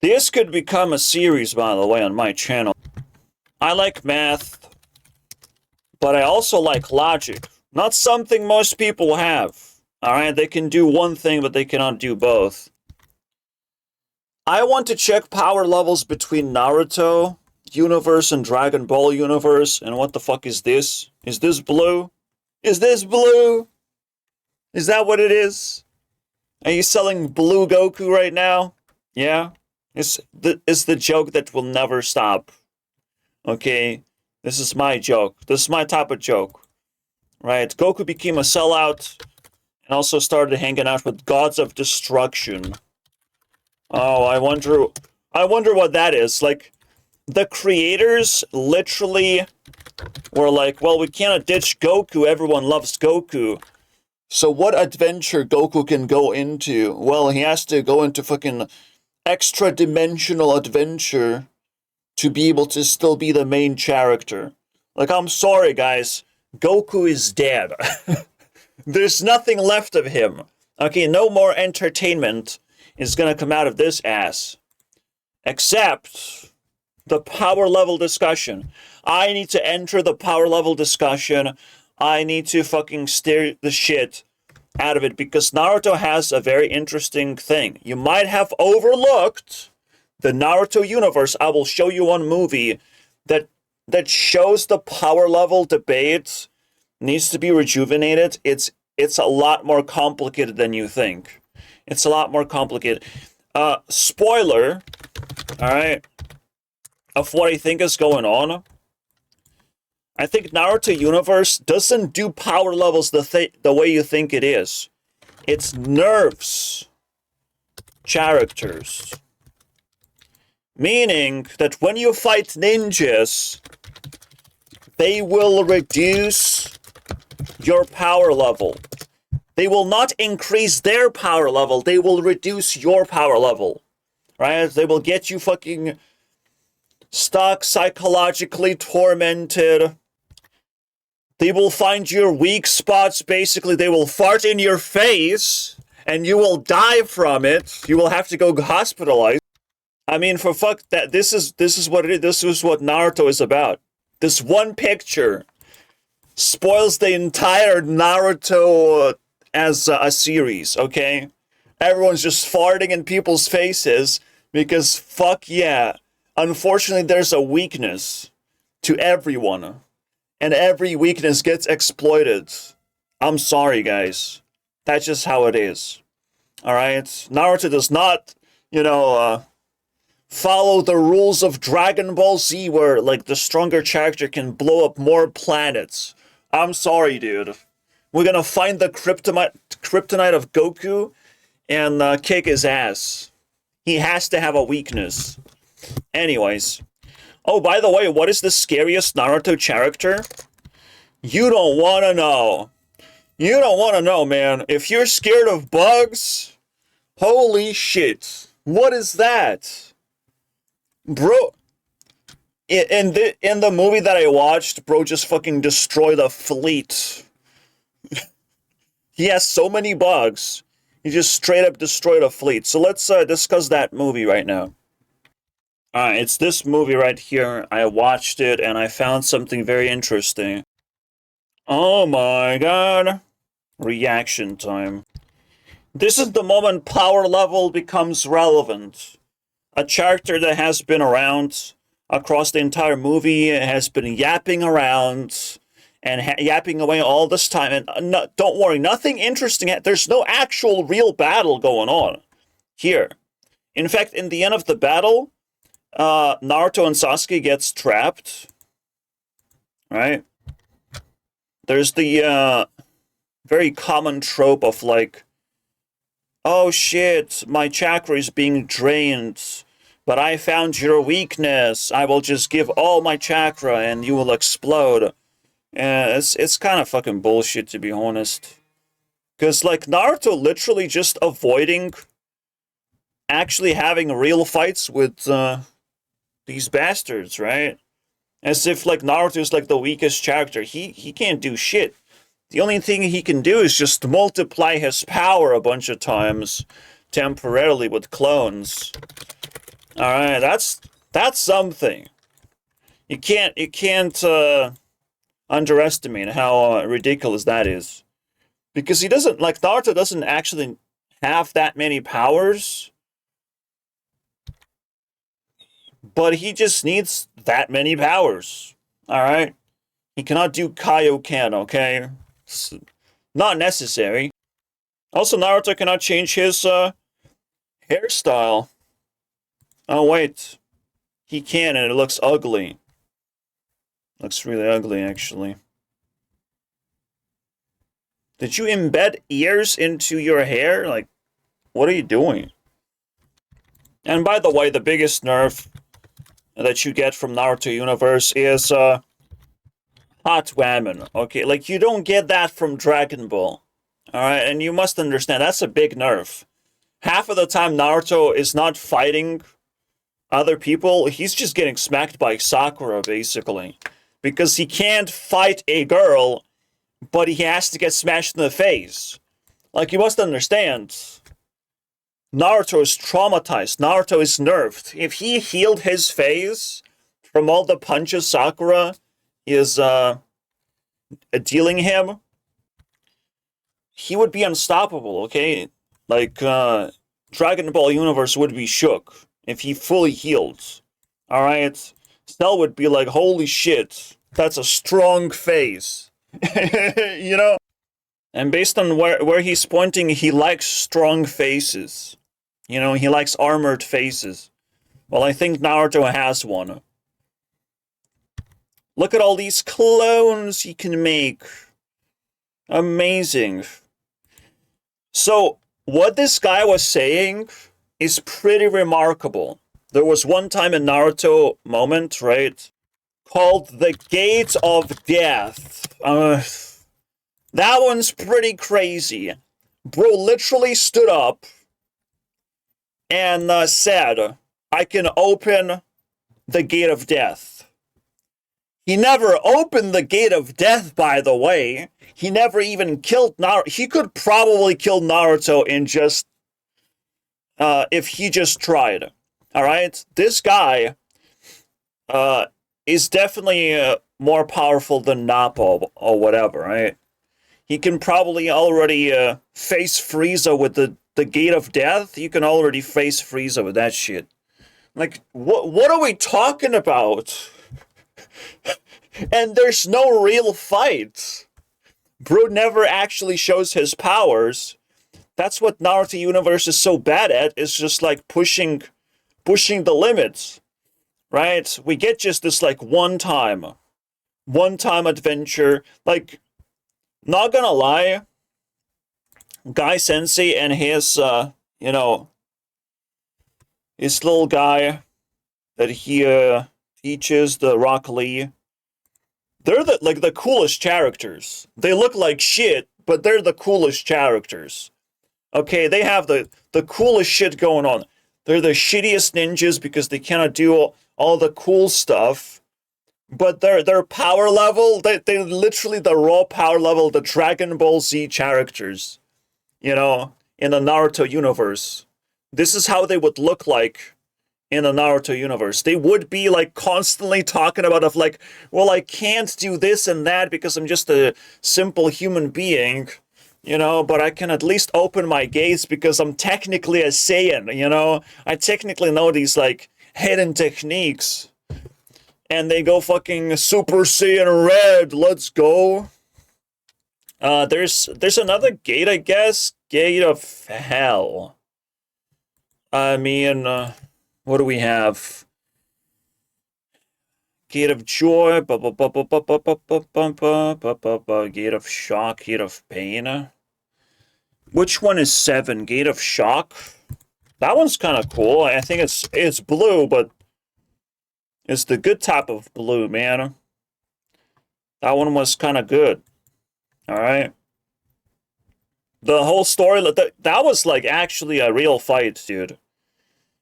This could become a series, by the way, on my channel. I like math, but I also like logic. Not something most people have. Alright, they can do one thing, but they cannot do both. I want to check power levels between Naruto Universe and Dragon Ball Universe. And what the fuck is this? Is this blue? Is this blue? Is that what it is? Are you selling blue Goku right now? Yeah? It's the joke that will never stop. Okay? This is my joke. This is my type of joke. Right? Goku became a sellout and also started hanging out with gods of destruction. Oh, I wonder what that is. Like, the creators literally were like, well, we cannot ditch Goku. Everyone loves Goku. So what adventure Goku can go into? Well, he has to go into fucking extra-dimensional adventure to be able to still be the main character. Like, I'm sorry, guys. Goku is dead. There's nothing left of him. Okay, no more entertainment is gonna come out of this ass. Except the power level discussion. I need to enter the power level discussion. I need to fucking steer the shit out of it because Naruto has a very interesting thing. You might have overlooked the Naruto Universe. I will show you one movie that shows the power level debate needs to be rejuvenated. It's a lot more complicated than you think. It's a lot more complicated. Spoiler, alright, of what I think is going on. I think Naruto Universe doesn't do power levels the way you think it is. It nerfs characters. Meaning that when you fight ninjas, they will reduce your power level. They will not increase their power level, they will reduce your power level. Right? They will get you fucking stuck, psychologically tormented. They will find your weak spots, basically. They will fart in your face, and you will die from it. You will have to go hospitalized. I mean, for fuck that, this is what it is. This is what Naruto is about. This one picture spoils the entire Naruto as a series, okay? Everyone's just farting in people's faces because fuck yeah. Unfortunately, there's a weakness to everyone. And every weakness gets exploited. I'm sorry, guys. That's just how it is. Alright? Naruto does not, follow the rules of Dragon Ball Z where, like, the stronger character can blow up more planets. I'm sorry, dude. We're gonna find the kryptonite of Goku and kick his ass. He has to have a weakness. Anyways. Oh, by the way, what is the scariest Naruto character? You don't want to know. You don't want to know, man. If you're scared of bugs, holy shit. What is that? Bro, in the movie that I watched, bro just fucking destroyed a fleet. He has so many bugs. He just straight up destroyed a fleet. So let's discuss that movie right now. It's this movie right here. I watched it and I found something very interesting. Oh my god. Reaction time. This is the moment power level becomes relevant. A character that has been around across the entire movie has been yapping around and yapping away all this time. And don't worry, nothing interesting. There's no actual real battle going on here. In fact, in the end of the battle, Naruto and Sasuke gets trapped, right? There's the very common trope of like, oh shit, my chakra is being drained, but I found your weakness. I will just give all my chakra and you will explode. It's kind of fucking bullshit, to be honest. Because like Naruto literally just avoiding actually having real fights with these bastards, right? As if like Naruto is like the weakest character. He can't do shit. The only thing he can do is just multiply his power a bunch of times temporarily with clones. All right, that's something. You can't underestimate how ridiculous that is. Because he doesn't, like, Naruto doesn't actually have that many powers, but he just needs that many powers. Alright? He cannot do Kaioken, okay? It's not necessary. Also, Naruto cannot change his hairstyle. Oh, wait. He can, and it looks ugly. Looks really ugly, actually. Did you embed ears into your hair? Like, what are you doing? And by the way, the biggest nerf that you get from Naruto Universe is hot women. Okay, like you don't get that from Dragon Ball. Alright, and you must understand that's a big nerf. Half of the time Naruto is not fighting other people, he's just getting smacked by Sakura, basically. Because he can't fight a girl, but he has to get smashed in the face. Like, you must understand, Naruto is traumatized. Naruto is nerfed. If he healed his face from all the punches Sakura is dealing him, he would be unstoppable, okay? Like, Dragon Ball Universe would be shook if he fully healed. Alright? Cell would be like, holy shit, that's a strong face. You know? And based on where he's pointing, he likes strong faces. You know, he likes armored faces. Well, I think Naruto has one. Look at all these clones he can make. Amazing. So, what this guy was saying is pretty remarkable. There was one time in Naruto moment, right, called the Gate of Death. That one's pretty crazy. Bro literally stood up and said, I can open the Gate of Death. He never opened the Gate of Death, by the way. He never even killed Naruto. He could probably kill Naruto in just, if he just tried. Alright? This guy, is definitely, more powerful than Nappa or whatever, right? He can probably already, face Frieza with the Gate of Death. You can already face Frieza with that shit. Like, what are we talking about? And there's no real fight. Bro never actually shows his powers. That's what Naruto Universe is so bad at, is just like pushing the limits. Right? We get just this like one-time adventure. Like, not gonna lie, Guy Sensei and his, you know, his little guy that he teaches, the Rock Lee, they're the coolest characters. They look like shit, but they're the coolest characters. Okay, they have the coolest shit going on. They're the shittiest ninjas because they cannot do all the cool stuff. But their power level, they literally the raw power level, the Dragon Ball Z characters, you know, in the Naruto universe. This is how they would look like in the Naruto universe. They would be like constantly talking about of like, well, I can't do this and that because I'm just a simple human being, you know, but I can at least open my gates because I'm technically a Saiyan, you know? I technically know these like hidden techniques. And they go fucking Super Saiyan Red, let's go. There's another gate, I guess. Gate of Hell. I mean, what do we have? Gate of Joy, Gate of Shock, Gate of Pain. Which one is 7? Gate of Shock? That one's kind of cool. I think it's blue, but it's the good type of blue, man. That one was kind of good. Alright. The whole story, that was like actually a real fight, dude.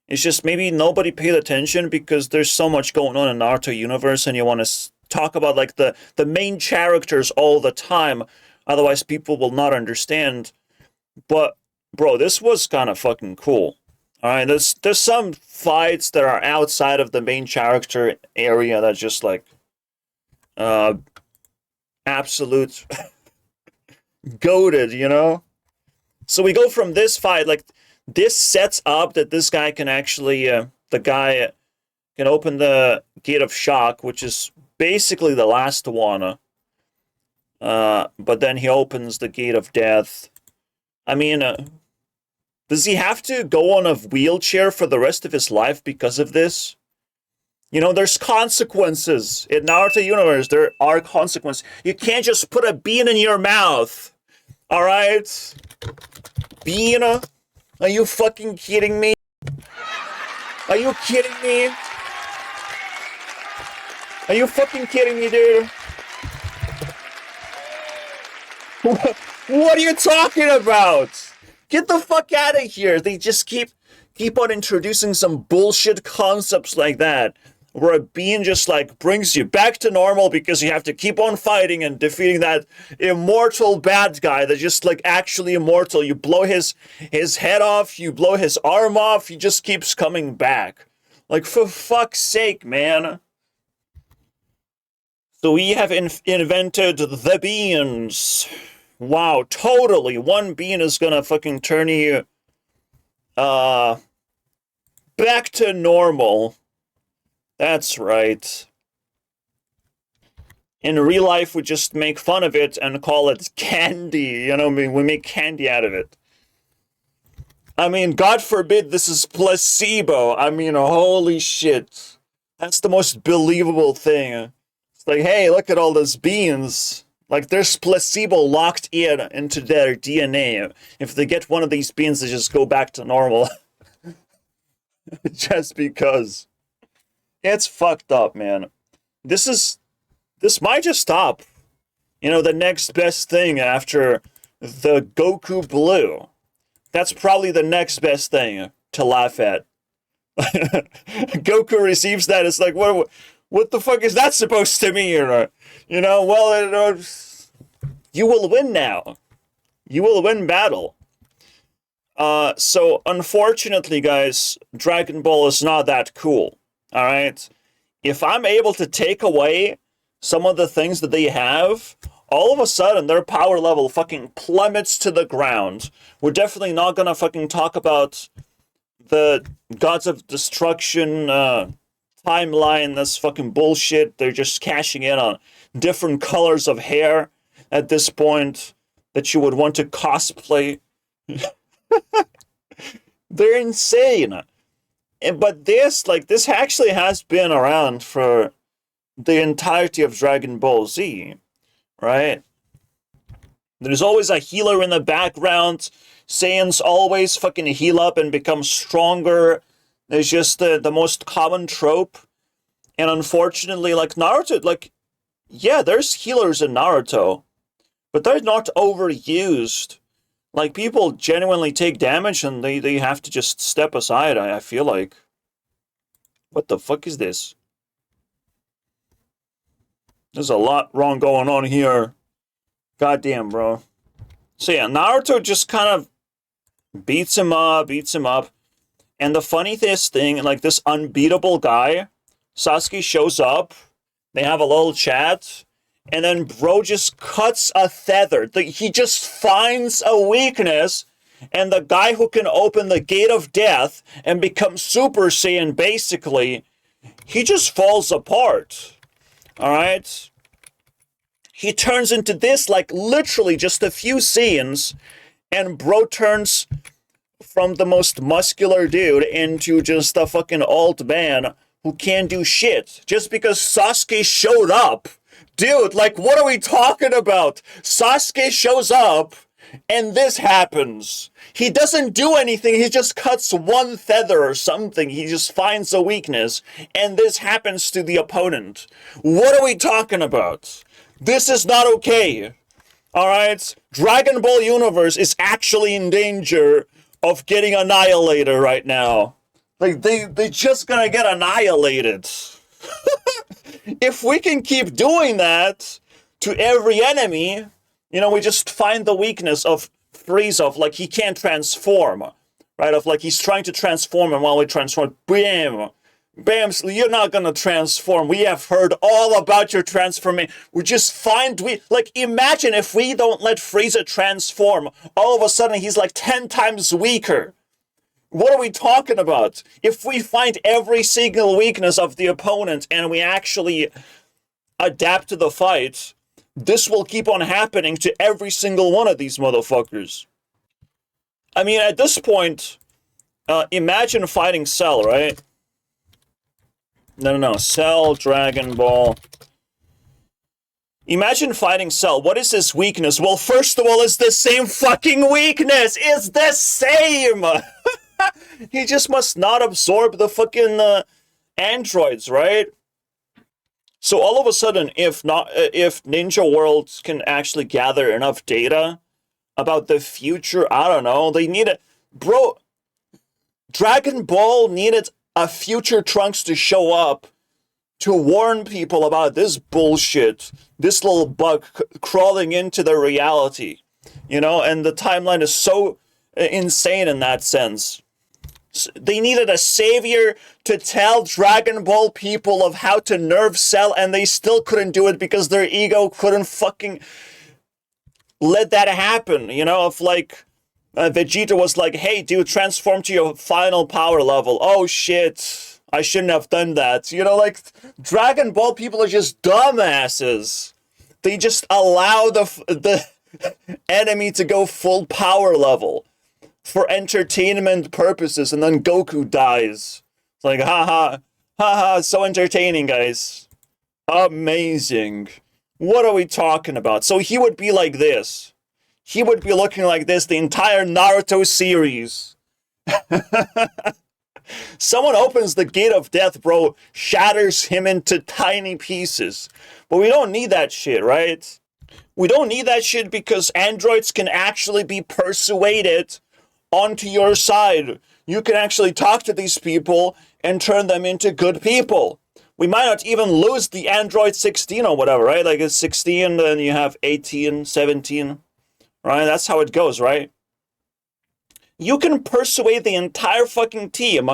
It's just maybe nobody paid attention because there's so much going on in Naruto Universe and you want to talk about like the main characters all the time. Otherwise people will not understand. But, bro, this was kind of fucking cool. Alright, there's some fights that are outside of the main character area that's just like uh absolute goated, you know? So we go from this fight, like this sets up that this guy can actually the guy can open the Gate of Shock, which is basically the last one. But then he opens the Gate of Death. I mean, does he have to go on a wheelchair for the rest of his life because of this? You know, there's consequences. In Naruto Universe, there are consequences. You can't just put a bean in your mouth. Alright? Bean? Are you fucking kidding me? Are you kidding me? Are you fucking kidding me, dude? What are you talking about? Get the fuck out of here. They just keep on introducing some bullshit concepts like that, where a bean just like brings you back to normal because you have to keep on fighting and defeating that immortal bad guy that's just like actually immortal. You blow his head off, you blow his arm off, he just keeps coming back. Like, for fuck's sake, man. So we have invented the beans. Wow, totally. One bean is gonna fucking turn you back to normal. That's right. In real life, we just make fun of it and call it candy. You know, we make candy out of it. I mean, God forbid this is placebo. I mean, holy shit. That's the most believable thing. It's like, hey, look at all those beans. Like, there's placebo locked into their DNA. If they get one of these beans, they just go back to normal. Just because. It's fucked up, man. This might just stop. You know, the next best thing after the Goku Blue. That's probably the next best thing to laugh at. Goku receives that. It's like, what the fuck is that supposed to mean? You know, well, you will win now. You will win battle. So, unfortunately, guys, Dragon Ball is not that cool. Alright? If I'm able to take away some of the things that they have, all of a sudden their power level fucking plummets to the ground. We're definitely not gonna fucking talk about the Gods of Destruction timeline. That's fucking bullshit. They're just cashing in on different colors of hair at this point that you would want to cosplay. They're insane. But this actually has been around for the entirety of Dragon Ball Z, right? There's always a healer in the background. Saiyans always fucking heal up and become stronger. There's just the most common trope. And unfortunately, like Naruto, like, yeah, there's healers in Naruto, but they're not overused. Like, people genuinely take damage and they have to just step aside, I feel like. What the fuck is this? There's a lot wrong going on here. Goddamn, bro. So yeah, Naruto just kind of beats him up. And the funniest thing, like, this unbeatable guy, Sasuke shows up, they have a little chat, and then bro just cuts a feather. He just finds a weakness, and the guy who can open the Gate of Death and become Super Saiyan, basically, he just falls apart. Alright? He turns into this, like, literally just a few scenes, and bro turns from the most muscular dude into just a fucking old man who can't do shit. Just because Sasuke showed up. Dude, like, what are we talking about? Sasuke shows up, and this happens. He doesn't do anything, he just cuts one feather or something. He just finds a weakness, and this happens to the opponent. What are we talking about? This is not okay. Alright? Dragon Ball Universe is actually in danger of getting annihilated right now. Like, they just gonna get annihilated. If we can keep doing that to every enemy, you know, we just find the weakness of Frieza, like, he can't transform, right? Of like, he's trying to transform, and while we transform, bam! Bam, you're not gonna transform. We have heard all about your transformation. Like, imagine if we don't let Frieza transform, all of a sudden he's like 10 times weaker. What are we talking about? If we find every single weakness of the opponent and we actually adapt to the fight, this will keep on happening to every single one of these motherfuckers. I mean, at this point, imagine fighting Cell, right? No. Cell, Dragon Ball. Imagine fighting Cell. What is his weakness? Well, first of all, it's the same fucking weakness. It's the same. He just must not absorb the fucking androids, right? So all of a sudden, if Ninja Worlds can actually gather enough data about the future, I don't know, they need it. Bro, Dragon Ball needed a future Trunks to show up to warn people about this bullshit, this little bug crawling into their reality, you know, and the timeline is so insane in that sense. They needed a savior to tell Dragon Ball people of how to nerf Cell, and they still couldn't do it because their ego couldn't fucking let that happen, you know, of like, Vegeta was like, hey, dude, transform to your final power level. Oh, shit. I shouldn't have done that. You know, like, Dragon Ball people are just dumbasses. They just allow the enemy to go full power level for entertainment purposes, and then Goku dies. It's like, haha, so entertaining, guys. Amazing. What are we talking about? So he would be like this. He would be looking like this the entire Naruto series. Someone opens the gate of death, bro, shatters him into tiny pieces. But we don't need that shit, right? We don't need that shit because androids can actually be persuaded onto your side. You can actually talk to these people and turn them into good people. We might not even lose the android 16 or whatever, right? Like it's 16, then you have 18, 17. Right? That's how it goes, right? You can persuade the entire fucking team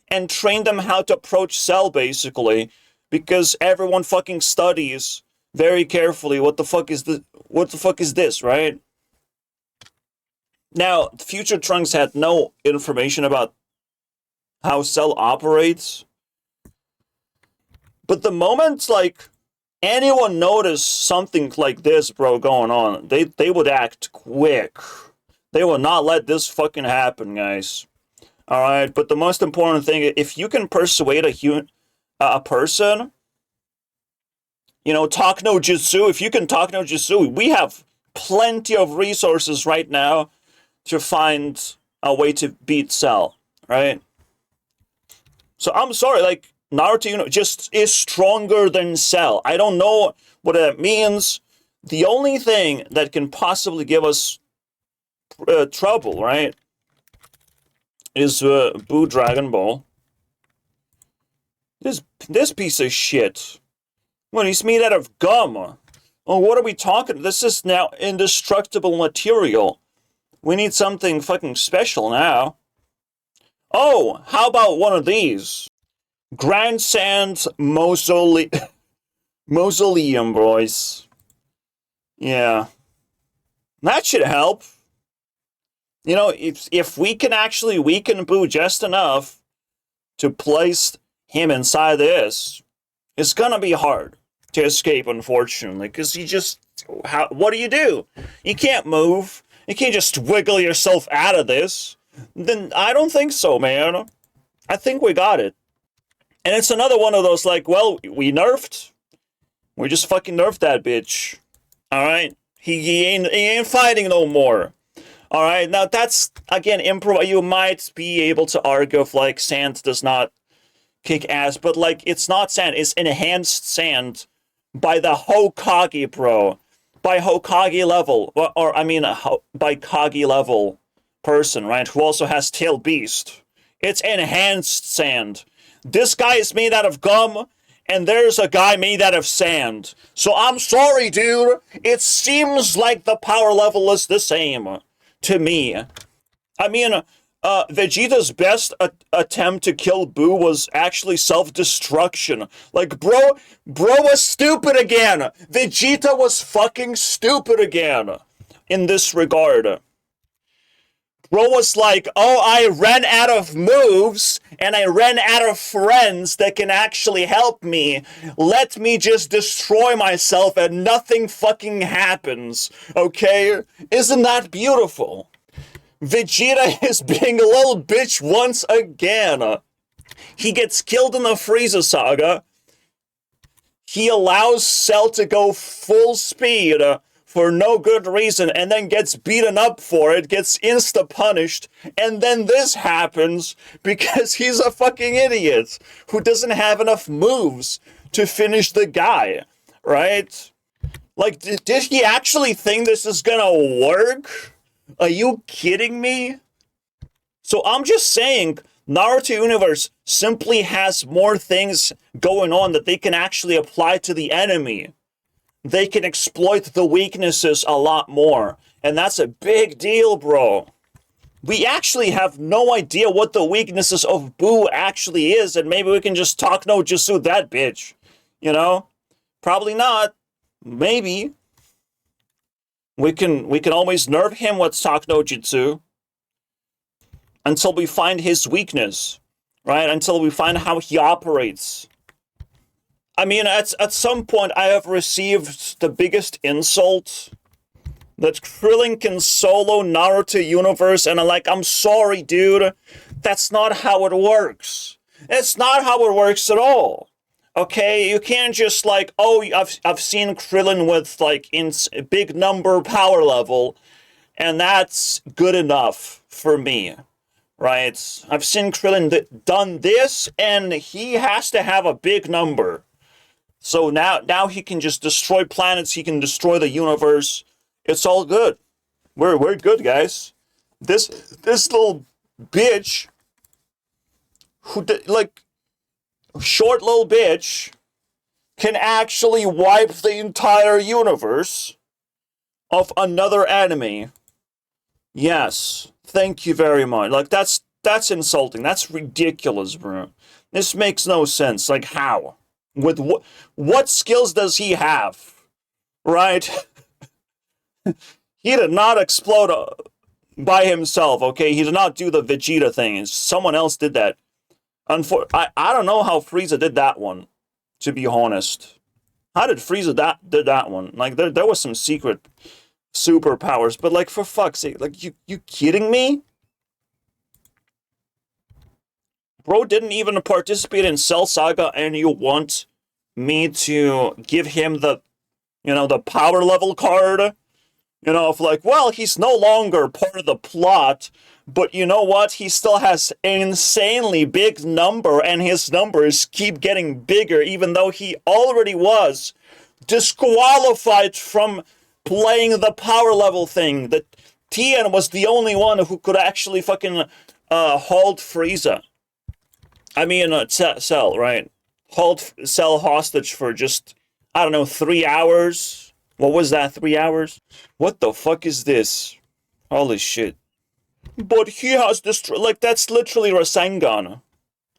and train them how to approach Cell, basically, because everyone fucking studies very carefully what the fuck is this, right? Now, future Trunks had no information about how Cell operates. But the moment, like, anyone noticed something like this, bro, going on, they would act quick. They will not let this fucking happen, guys. Alright, but the most important thing, if you can persuade a person, you know, talk no jutsu, if you can talk no jutsu, we have plenty of resources right now to find a way to beat Cell, right? So I'm sorry, like, Naruto just is stronger than Cell. I don't know what that means. The only thing that can possibly give us trouble, right, is Boo Dragon Ball. This piece of shit. Well, he's made out of gum. Oh, what are we talking? This is now indestructible material. We need something fucking special now. Oh, how about one of these? Grand Sand Mausoleum, boys. Yeah. That should help. You know, if we can actually weaken Boo just enough to place him inside this, it's gonna be hard to escape, unfortunately, because what do? You can't move. You can't just wiggle yourself out of this. Then I don't think so, man. I think we got it. And it's another one of those, like, well, we nerfed. We just fucking nerfed that bitch. Alright? He ain't fighting no more. Alright, now that's, again, improv. You might be able to argue if, like, sand does not kick ass, but, like, it's not sand. It's enhanced sand by the Hokage, bro. By Hokage level. Or I mean, by Kage level person, right? Who also has Tail Beast. It's enhanced sand. This guy is made out of gum, and there's a guy made out of sand. So I'm sorry, dude. It seems like the power level is the same to me. I mean, Vegeta's best attempt to kill Boo was actually self-destruction. Like, bro was stupid again. Vegeta was fucking stupid again in this regard. Bro was like, oh, I ran out of moves, and I ran out of friends that can actually help me. Let me just destroy myself and nothing fucking happens, okay? Isn't that beautiful? Vegeta is being a little bitch once again. He gets killed in the Frieza saga. He allows Cell to go full speed for no good reason, and then gets beaten up for it, gets insta-punished, and then this happens because he's a fucking idiot who doesn't have enough moves to finish the guy, right? Like, did he actually think this is gonna work? Are you kidding me? So I'm just saying, Naruto Universe simply has more things going on that they can actually apply to the enemy. They can exploit the weaknesses a lot more. And that's a big deal, bro. We actually have no idea what the weaknesses of Boo actually is, and maybe we can just talk no jutsu that bitch. You know? Probably not. Maybe. We can always nerf him with talk no jutsu. Until we find his weakness. Right? Until we find how he operates. I mean, at some point, I have received the biggest insult that Krillin can solo Naruto Universe, and I'm like, I'm sorry, dude. That's not how it works. It's not how it works at all. Okay, you can't just like, oh, I've seen Krillin with like in big number power level, and that's good enough for me. Right? I've seen Krillin done this, and he has to have a big number. So now he can just destroy planets, he can destroy the universe. It's all good. We're good, guys. This little bitch who like short little bitch can actually wipe the entire universe of another anime. Yes. Thank you very much. Like that's insulting. That's ridiculous, bro. This makes no sense. Like how? With what skills does he have? Right? He did not explode by himself, okay? He did not do the Vegeta thing. Someone else did that. I don't know how Frieza did that one, to be honest. How did Frieza did that one? Like, there was some secret superpowers, but like, for fuck's sake, like, you kidding me? Bro didn't even participate in Cell Saga, and you want me to give him the, the power level card? Of like, well, he's no longer part of the plot, but you know what? He still has an insanely big number, and his numbers keep getting bigger, even though he already was disqualified from playing the power level thing. That Tien was the only one who could actually fucking hold Frieza. I mean, Cell, right? Hold Cell hostage for just, I don't know, 3 hours? What was that, 3 hours? What the fuck is this? Holy shit. But he has this, like, that's literally Rasengan.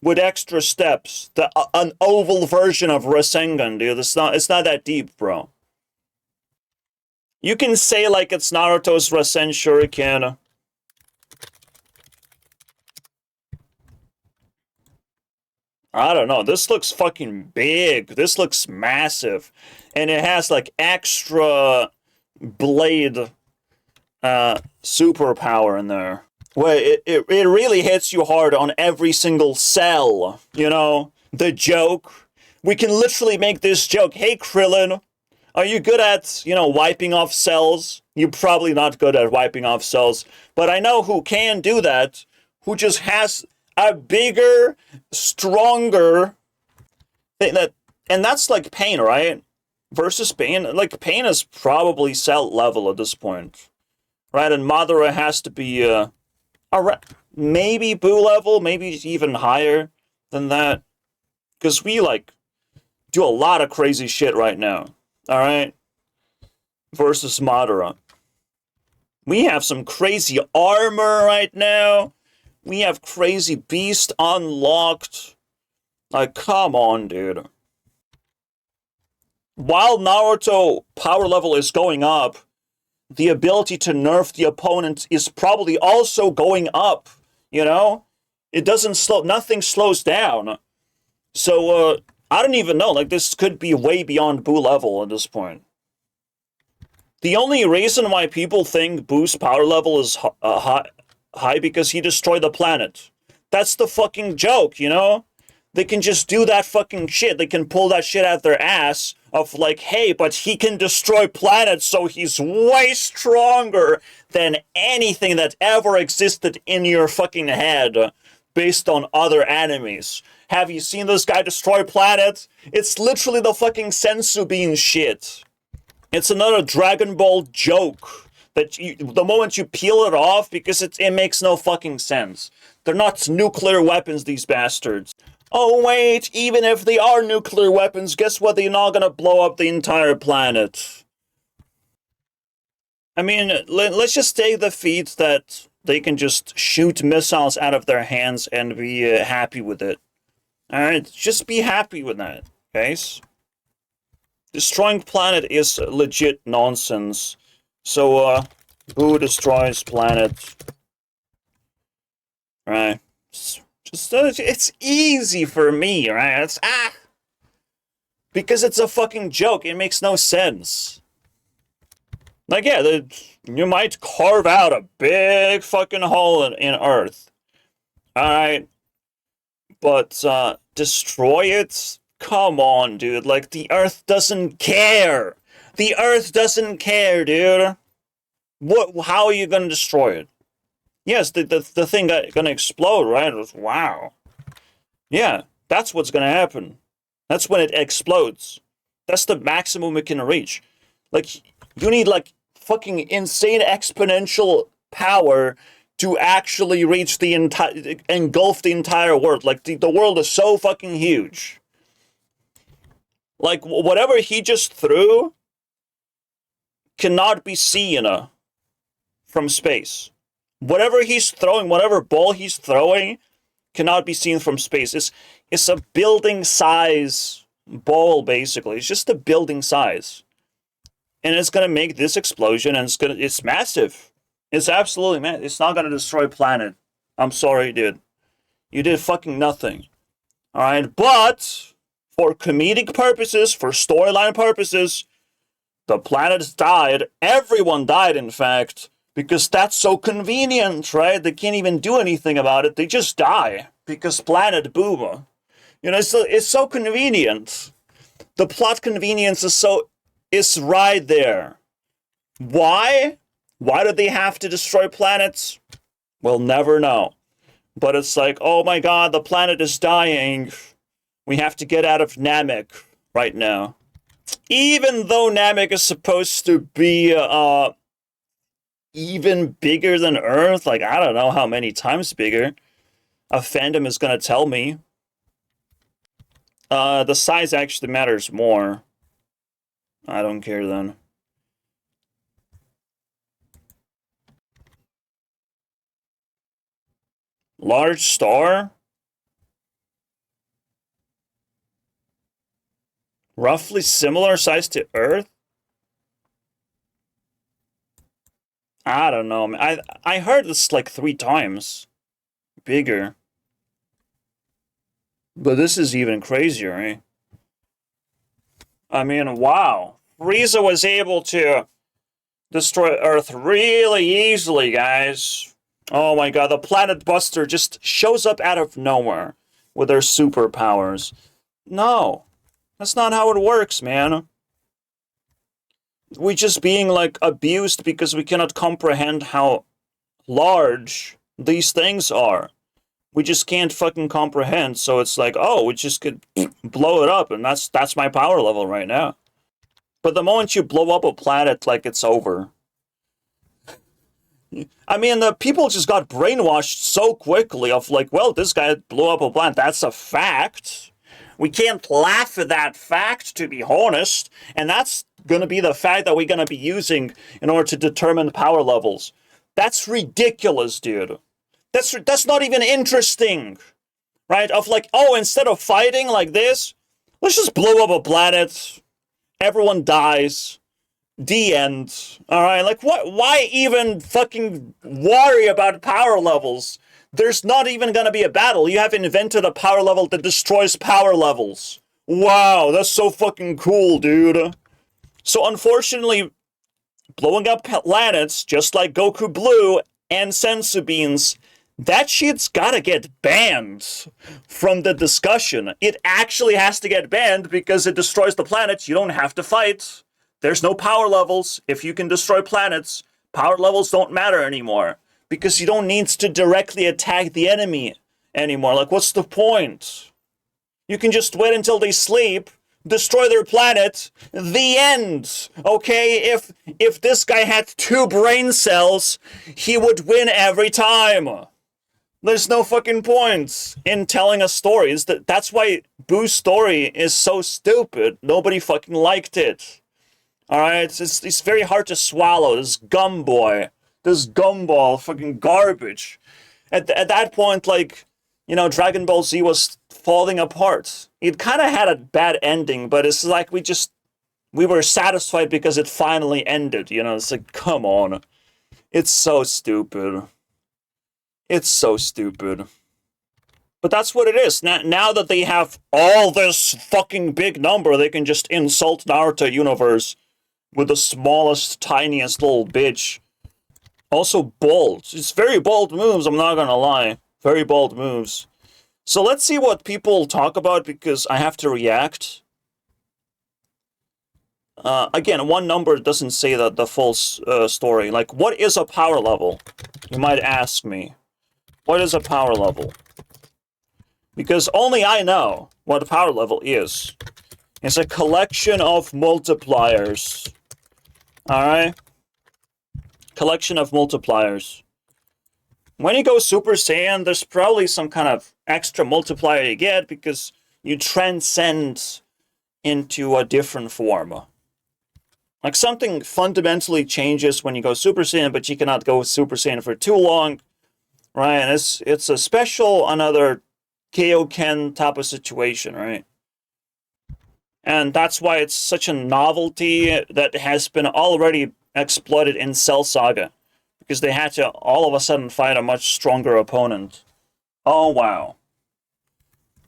With extra steps. An oval version of Rasengan, dude. It's not that deep, bro. You can say, like, it's Naruto's Rasen Shuriken. I don't know. This looks fucking big. This looks massive. And it has, like, extra blade superpower in there. Well, it really hits you hard on every single cell, The joke. We can literally make this joke. Hey, Krillin, are you good at, wiping off cells? You're probably not good at wiping off cells. But I know who can do that. Who just has a bigger, stronger thing and that's like Pain, right? Versus Pain. Like, Pain is probably Cell level at this point. Right? And Madara has to be maybe Boo level, maybe even higher than that. Because we, like, do a lot of crazy shit right now. Alright? Versus Madara. We have some crazy armor right now. We have crazy beast unlocked. Like, come on, dude. While Naruto power level is going up, the ability to nerf the opponent is probably also going up, you know? It doesn't slow, nothing slows down. So, I don't even know, like, this could be way beyond Boo level at this point. The only reason why people think Boo's power level is high because he destroyed the planet. That's the fucking joke, you know? They can just do that fucking shit. They can pull that shit out their ass of like, hey, but he can destroy planets, so he's way stronger than anything that ever existed in your fucking head based on other enemies. Have you seen this guy destroy planets? It's literally the fucking sensu bean shit. It's another Dragon Ball joke that the moment you peel it off, because it makes no fucking sense. They're not nuclear weapons, these bastards. Oh wait, even if they are nuclear weapons, guess what? They're not gonna blow up the entire planet. I mean, let's just take the feat that they can just shoot missiles out of their hands and be happy with it. Alright, just be happy with that, guys. Destroying planet is legit nonsense. So, Boo destroys planet. Right. It's easy for me, right? It's, because it's a fucking joke. It makes no sense. Like, yeah, you might carve out a big fucking hole in Earth. Alright. But, destroy it? Come on, dude. Like, the Earth doesn't care. The Earth doesn't care, dude. How are you gonna destroy it? Yes, the thing gonna explode, right? Wow. Yeah, that's what's gonna happen. That's when it explodes. That's the maximum it can reach. Like, you need, like, fucking insane exponential power to actually reach the entire, engulf the entire world. Like, the world is so fucking huge. Like, whatever he just threw cannot be seen from space. Whatever he's throwing, whatever ball he's throwing, cannot be seen from space. It's a building size ball, basically. It's just a building size. And it's gonna make this explosion, and it's massive. It's absolutely massive. It's not gonna destroy planet. I'm sorry, dude. You did fucking nothing. Alright, but for comedic purposes, for storyline purposes, the planets died. Everyone died, in fact. Because that's so convenient, right? They can't even do anything about it. They just die. Because planet boom. You know, it's so convenient. The plot convenience is right there. Why? Why do they have to destroy planets? We'll never know. But it's like, oh my god, the planet is dying. We have to get out of Namek right now. Even though Namek is supposed to be, even bigger than Earth, like, I don't know how many times bigger. A fandom is gonna tell me. The size actually matters more. I don't care then. Large star? Roughly similar size to Earth? I don't know. I heard this like 3 times bigger. But this is even crazier, eh? I mean, wow. Frieza was able to destroy Earth really easily, guys. Oh my god, the Planet Buster just shows up out of nowhere with their superpowers. No, that's not how it works, man. We're just being, like, abused because we cannot comprehend how large these things are. We just can't fucking comprehend, so it's like, oh, we just could blow it up, and that's my power level right now. But the moment you blow up a planet, like, it's over. I mean, the people just got brainwashed so quickly of, like, well, this guy blew up a planet, that's a fact. We can't laugh at that fact, to be honest, and that's gonna be the fact that we're gonna be using in order to determine power levels. That's ridiculous, dude. That's not even interesting, right? Of like, oh, instead of fighting like this, let's just blow up a planet. Everyone dies. The end. Alright, like what? Why even fucking worry about power levels? There's not even gonna be a battle. You have invented a power level that destroys power levels. Wow, that's so fucking cool, dude. So unfortunately, blowing up planets, just like Goku Blue and Senzu Beans, that shit's gotta get banned from the discussion. It actually has to get banned because it destroys the planet. You don't have to fight. There's no power levels. If you can destroy planets, power levels don't matter anymore. Because you don't need to directly attack the enemy anymore. Like, what's the point? You can just wait until they sleep, destroy their planet, the end. Okay, if this guy had 2 brain cells, he would win every time. There's no fucking point in telling a story. That's why Boo's story is so stupid. Nobody fucking liked it. Alright, it's very hard to swallow. This gumboy, this gumball, fucking garbage. At that point, like, you know, Dragon Ball Z was falling apart. It kind of had a bad ending, but it's like we were satisfied because it finally ended, you know? It's like, come on. It's so stupid. It's so stupid. But that's what it is. Now that they have all this fucking big number, they can just insult Naruto Universe with the smallest, tiniest little bitch. Also bold. It's very bold moves, I'm not gonna lie. Very bold moves. So let's see what people talk about, because I have to react. Again, one number doesn't say the full story. Like, what is a power level? You might ask me. What is a power level? Because only I know what a power level is. It's a collection of multipliers. Alright? Collection of multipliers. When you go Super Saiyan, there's probably some kind of extra multiplier you get because you transcend into a different form. Like, something fundamentally changes when you go Super Saiyan, but you cannot go Super Saiyan for too long. Right? And it's a special, another Kaioken type of situation, right? And that's why it's such a novelty that has been already exploited in Cell Saga. Because they had to all of a sudden fight a much stronger opponent. Oh, wow.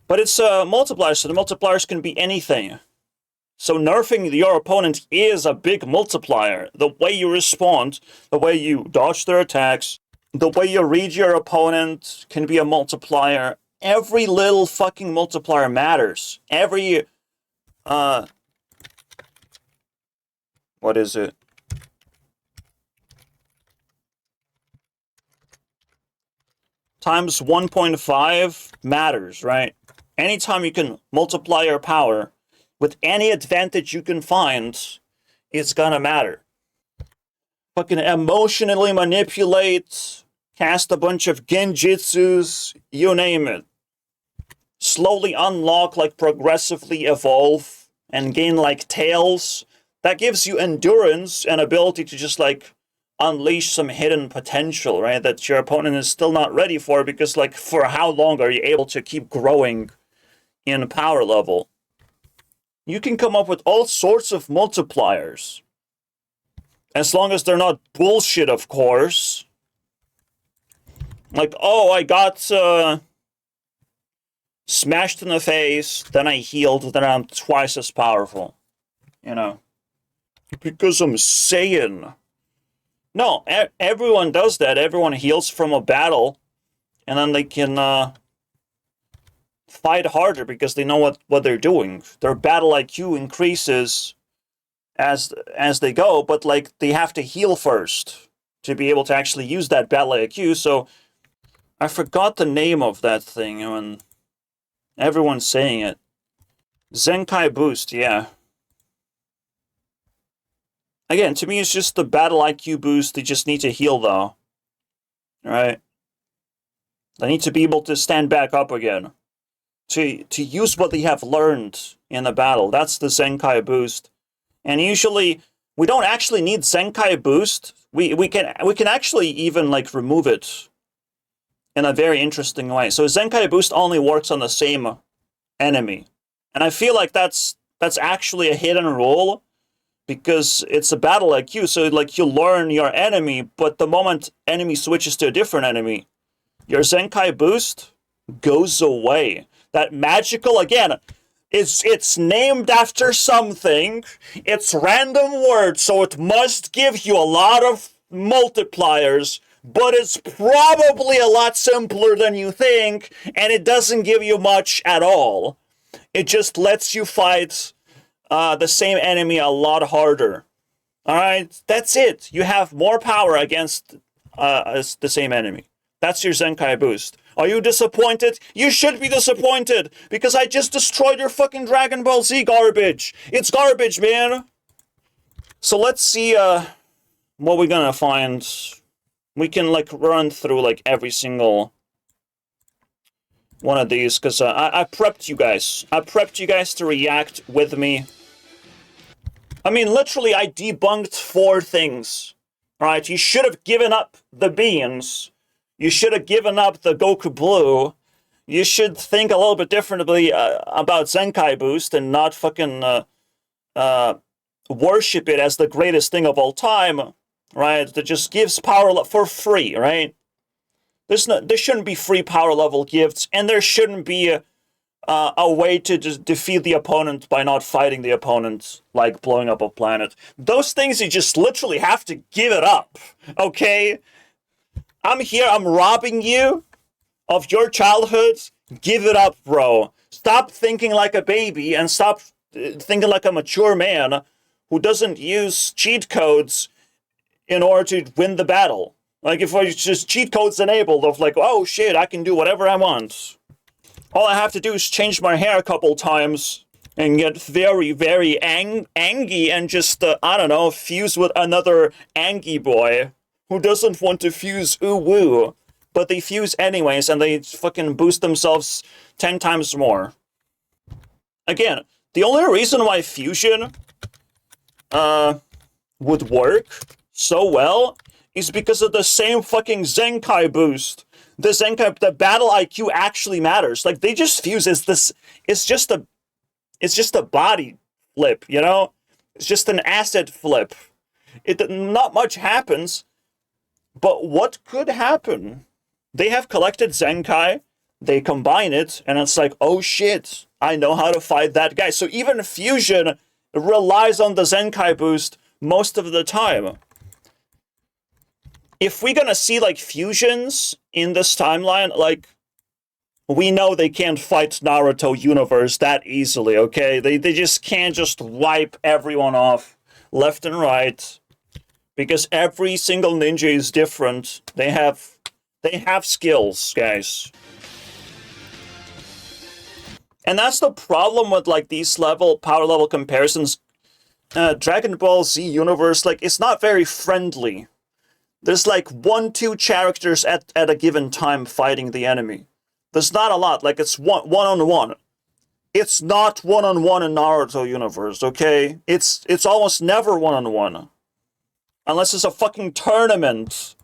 But it's multipliers, so the multipliers can be anything. So nerfing your opponent is a big multiplier. The way you respond, the way you dodge their attacks, the way you read your opponent can be a multiplier. Every little fucking multiplier matters. Every, what is it? Times 1.5 matters, right? Anytime you can multiply your power with any advantage you can find, it's gonna matter. Fucking emotionally manipulate, cast a bunch of genjutsus, you name it. Slowly unlock, like progressively evolve, and gain like tails. That gives you endurance and ability to just like unleash some hidden potential, right? That your opponent is still not ready for, because like for how long are you able to keep growing in power level? You can come up with all sorts of multipliers. As long as they're not bullshit, of course. Like, oh, I got smashed in the face, then I healed, then I'm twice as powerful. You know? Because I'm Saiyan. No, everyone does that. Everyone heals from a battle, and then they can fight harder because they know what they're doing. Their battle IQ increases as they go, but like they have to heal first to be able to actually use that battle IQ. So I forgot the name of that thing when everyone's saying it. Zenkai boost, yeah. Again, to me, it's just the battle IQ boost. They just need to heal, though. Right? They need to be able to stand back up again. To use what they have learned in the battle. That's the Zenkai boost. And usually, we don't actually need Zenkai boost. We can actually even, like, remove it. in a very interesting way. So Zenkai Boost only works on the same enemy. And I feel like that's actually a hidden rule, because it's a battle IQ, so like you learn your enemy, but the moment enemy switches to a different enemy, your Zenkai Boost goes away. That magical, again, it's named after something, it's random words, so it must give you a lot of multipliers, but it's probably a lot simpler than you think, and it doesn't give you much at all. It just lets you fight the same enemy a lot harder. Alright? That's it. You have more power against the same enemy. That's your Zenkai Boost. Are you disappointed? You should be disappointed, because I just destroyed your fucking Dragon Ball Z garbage. It's garbage, man. So let's see what we're gonna find. We can like run through like every single one of these, because I prepped you guys. I prepped you guys to react with me. I mean, literally, I debunked 4 things. Right? You should have given up the beans. You should have given up the Goku Blue. You should think a little bit differently about Zenkai Boost and not fucking worship it as the greatest thing of all time, right? That just gives power for free, right? There shouldn't be free power level gifts, and there shouldn't be a way to just defeat the opponent by not fighting the opponent, like blowing up a planet. Those things, you just literally have to give it up, okay? I'm here, I'm robbing you of your childhood. Give it up, bro. Stop thinking like a baby and stop thinking like a mature man who doesn't use cheat codes in order to win the battle. Like, if I just cheat codes enabled of like, oh shit, I can do whatever I want. All I have to do is change my hair a couple times and get very, very angry and just, I don't know, fuse with another Angie boy who doesn't want to fuse woo, but they fuse anyways, and they fucking boost themselves 10 times more. Again, the only reason why fusion would work so well is because of the same fucking Zenkai Boost. The battle IQ actually matters. Like, they just fuse it's just a body flip, you know? It's just an asset flip. Not much happens. But what could happen? They have collected Zenkai, they combine it, and it's like, oh shit, I know how to fight that guy. So even fusion relies on the Zenkai Boost most of the time. If we're gonna see like fusions in this timeline, like, we know they can't fight Naruto Universe that easily, okay? They just can't just wipe everyone off left and right. Because every single ninja is different. They have skills, guys. And that's the problem with like these power level comparisons. Dragon Ball Z Universe, like, it's not very friendly. There's like 1-2 characters at a given time fighting the enemy. There's not a lot, like it's one-on-one. It's not one-on-one in Naruto Universe, okay? It's almost never one-on-one. Unless it's a fucking tournament.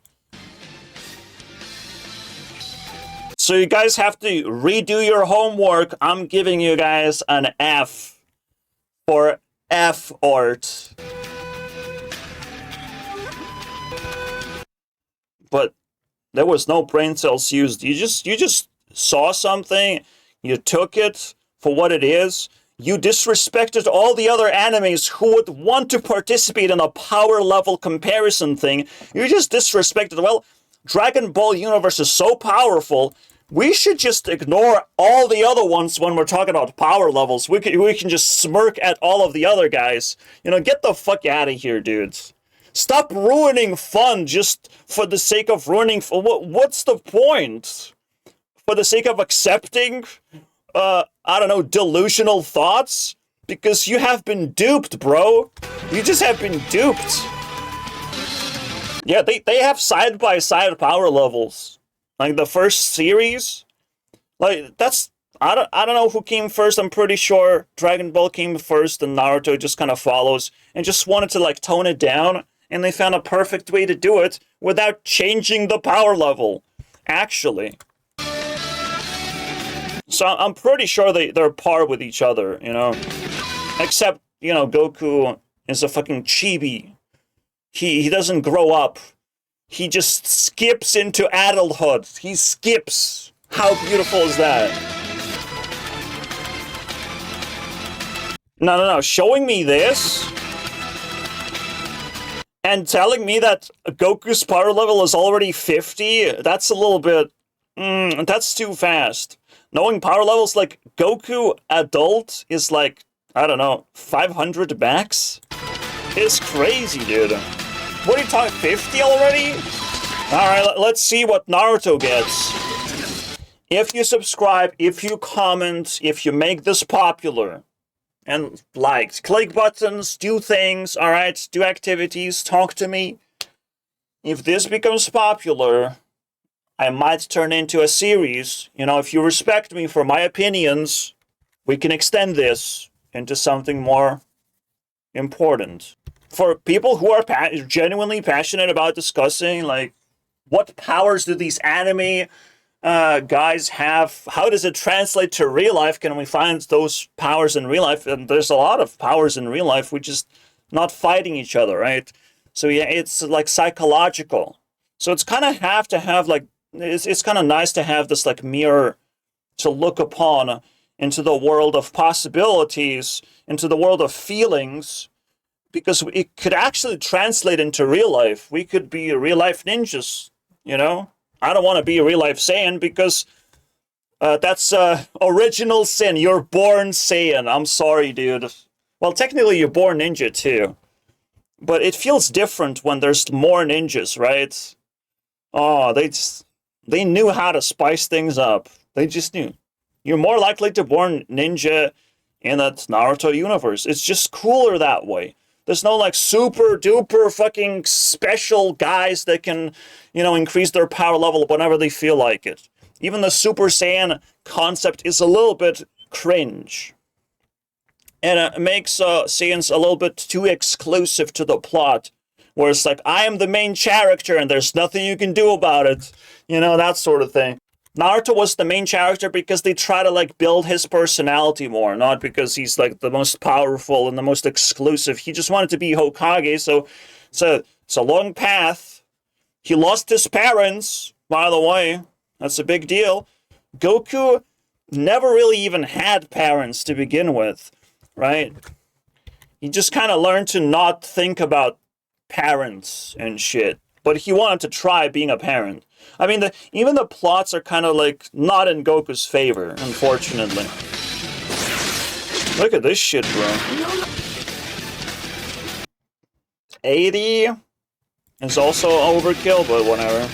So you guys have to redo your homework. I'm giving you guys an F for F-art. But there was no brain cells used. You just saw something, you took it for what it is. You disrespected all the other animes who would want to participate in a power level comparison thing. You just disrespected, well, Dragon Ball Universe is so powerful, we should just ignore all the other ones when we're talking about power levels. We can just smirk at all of the other guys. You know, get the fuck out of here, dudes. Stop ruining fun just for the sake of ruining fun. What's the point? For the sake of accepting I don't know, delusional thoughts? Because you have been duped, bro. You just have been duped. Yeah, they have side-by-side power levels. Like, the first series, like, that's... I don't know who came first. I'm pretty sure Dragon Ball came first and Naruto just kind of follows. And just wanted to, like, tone it down. And they found a perfect way to do it without changing the power level. Actually. So I'm pretty sure they're par with each other, you know? Except, you know, Goku is a fucking chibi. He doesn't grow up. He just skips into adulthood. He skips. How beautiful is that? No. Showing me this and telling me that Goku's power level is already 50, that's a little bit... that's too fast. Knowing power levels like Goku adult is like, I don't know, 500 max? It's crazy, dude. What are you talking, 50 already? Alright, let's see what Naruto gets. If you subscribe, if you comment, if you make this popular, and like, click buttons, do things, alright? Do activities, talk to me. If this becomes popular, I might turn into a series. You know, if you respect me for my opinions, we can extend this into something more important. For people who are genuinely passionate about discussing, like, what powers do these anime guys have? How does it translate to real life? Can we find those powers in real life? And there's a lot of powers in real life. We're just not fighting each other, right? So yeah, it's like psychological. So it's kind of have to have like, it's kind of nice to have this like mirror to look upon into the world of possibilities, into the world of feelings, because it could actually translate into real life. We could be real life ninjas, you know? I don't want to be a real life Saiyan because that's original sin. You're born Saiyan. I'm sorry, dude. Well, technically you're born ninja too. But it feels different when there's more ninjas, right? Oh, they knew how to spice things up. They just knew. You're more likely to born ninja in that Naruto universe. It's just cooler that way. There's no like super duper fucking special guys that can, you know, increase their power level whenever they feel like it. Even the Super Saiyan concept is a little bit cringe. And it makes Saiyans a little bit too exclusive to the plot. Where it's like, I am the main character and there's nothing you can do about it. You know, that sort of thing. Naruto was the main character because they try to like build his personality more, not because he's like the most powerful and the most exclusive. He just wanted to be Hokage, so it's a long path. He lost his parents, by the way. That's a big deal. Goku never really even had parents to begin with, right? He just kind of learned to not think about parents and shit. But he wanted to try being a parent. I mean, even the plots are kind of like not in Goku's favor, unfortunately. Look at this shit, bro. 80 is also overkill, but whatever.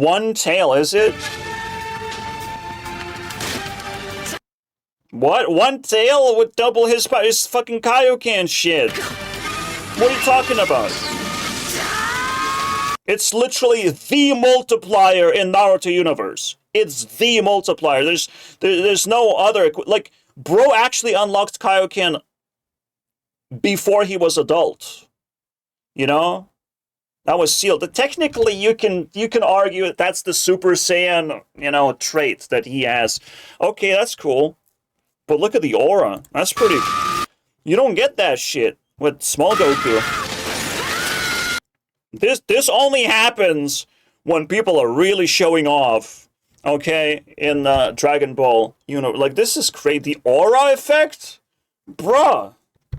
One tail, is it? What? One tail would double his power? His fucking Kaioken shit. What are you talking about? It's literally the multiplier in Naruto Universe. It's the multiplier. There's no other... Like, bro actually unlocked Kaioken before he was adult. You know? That was sealed. Technically, you can argue that that's the Super Saiyan, you know, trait that he has. Okay, that's cool. But look at the aura. That's pretty... You don't get that shit with small Goku. This only happens when people are really showing off, okay, in Dragon Ball. You know, like, this is crazy. The aura effect? Bruh,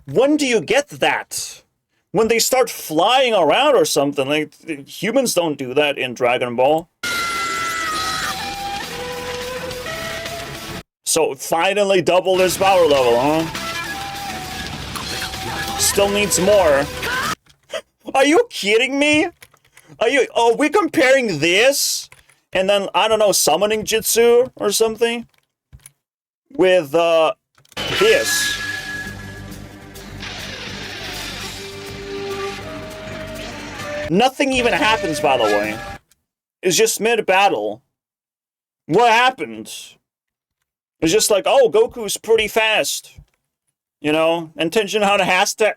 when do you get that? When they start flying around or something. Like, humans don't do that in Dragon Ball. So, finally doubled his power level, huh? Still needs more. Are you kidding me? Are we comparing this? And then, I don't know, summoning jutsu or something? With, this. Nothing even happens, by the way. It's just mid-battle. What happened? It's just like, oh, Goku's pretty fast. You know, and Tenshinhan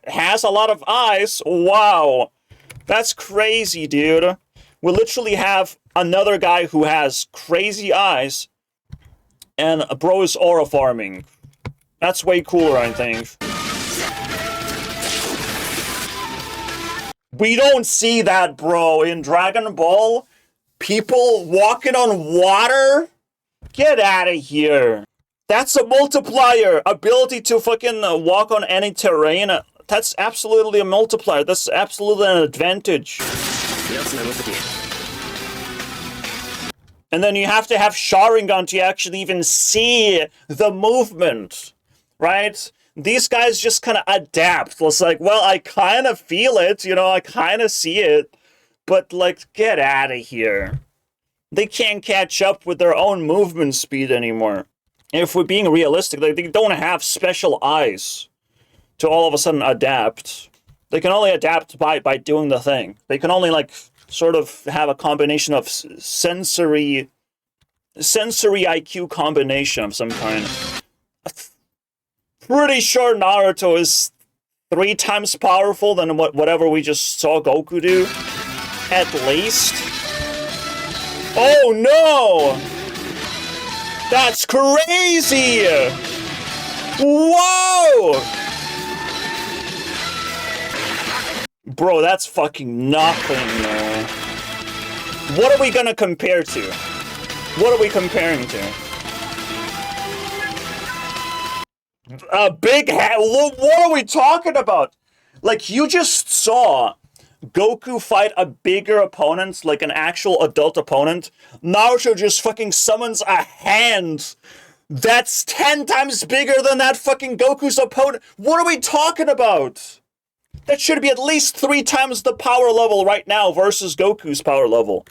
has a lot of eyes. Wow, that's crazy, dude. We literally have another guy who has crazy eyes, and bro is aura farming. That's way cooler, I think. We don't see that, bro, in Dragon Ball. People walking on water? Get out of here. That's a multiplier. Ability to fucking walk on any terrain. That's absolutely a multiplier. That's absolutely an advantage. And then you have to have Sharingan to actually even see the movement, right? These guys just kind of adapt. It's like, well, I kind of feel it, you know, I kind of see it, but like, get out of here. They can't catch up with their own movement speed anymore. If we're being realistic, like, they don't have special eyes to all of a sudden adapt. They can only adapt by doing the thing. They can only, like, sort of have a combination of sensory IQ combination of some kind. Pretty sure Naruto is 3 times powerful than whatever we just saw Goku do. At least. Oh no! That's crazy! Whoa! Bro, that's fucking nothing, man. What are we gonna compare to? What are we comparing to? A big hat? What are we talking about? Like, you just saw Goku fight a bigger opponent, like an actual adult opponent. Naruto just fucking summons a hand that's 10 times bigger than that fucking Goku's opponent. What are we talking about? That should be at least 3 times the power level right now versus Goku's power level.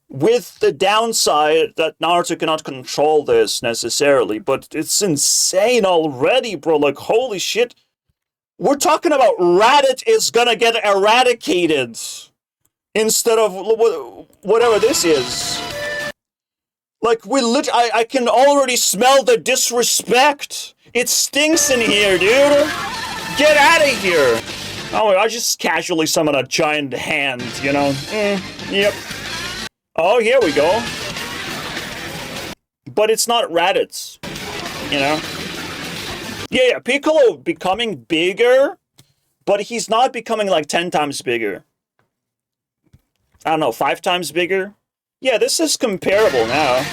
With the downside that Naruto cannot control this necessarily, but it's insane already, bro. Like, holy shit. We're talking about Raditz is gonna get eradicated instead of whatever this is. Like, I can already smell the disrespect. It stinks in here, dude. Get out of here. Oh, I just casually summon a giant hand, you know? Yep. Oh, here we go. But it's not Raditz, you know? Yeah, Piccolo becoming bigger, but he's not becoming like 10 times bigger. I don't know, 5 times bigger? Yeah, this is comparable now.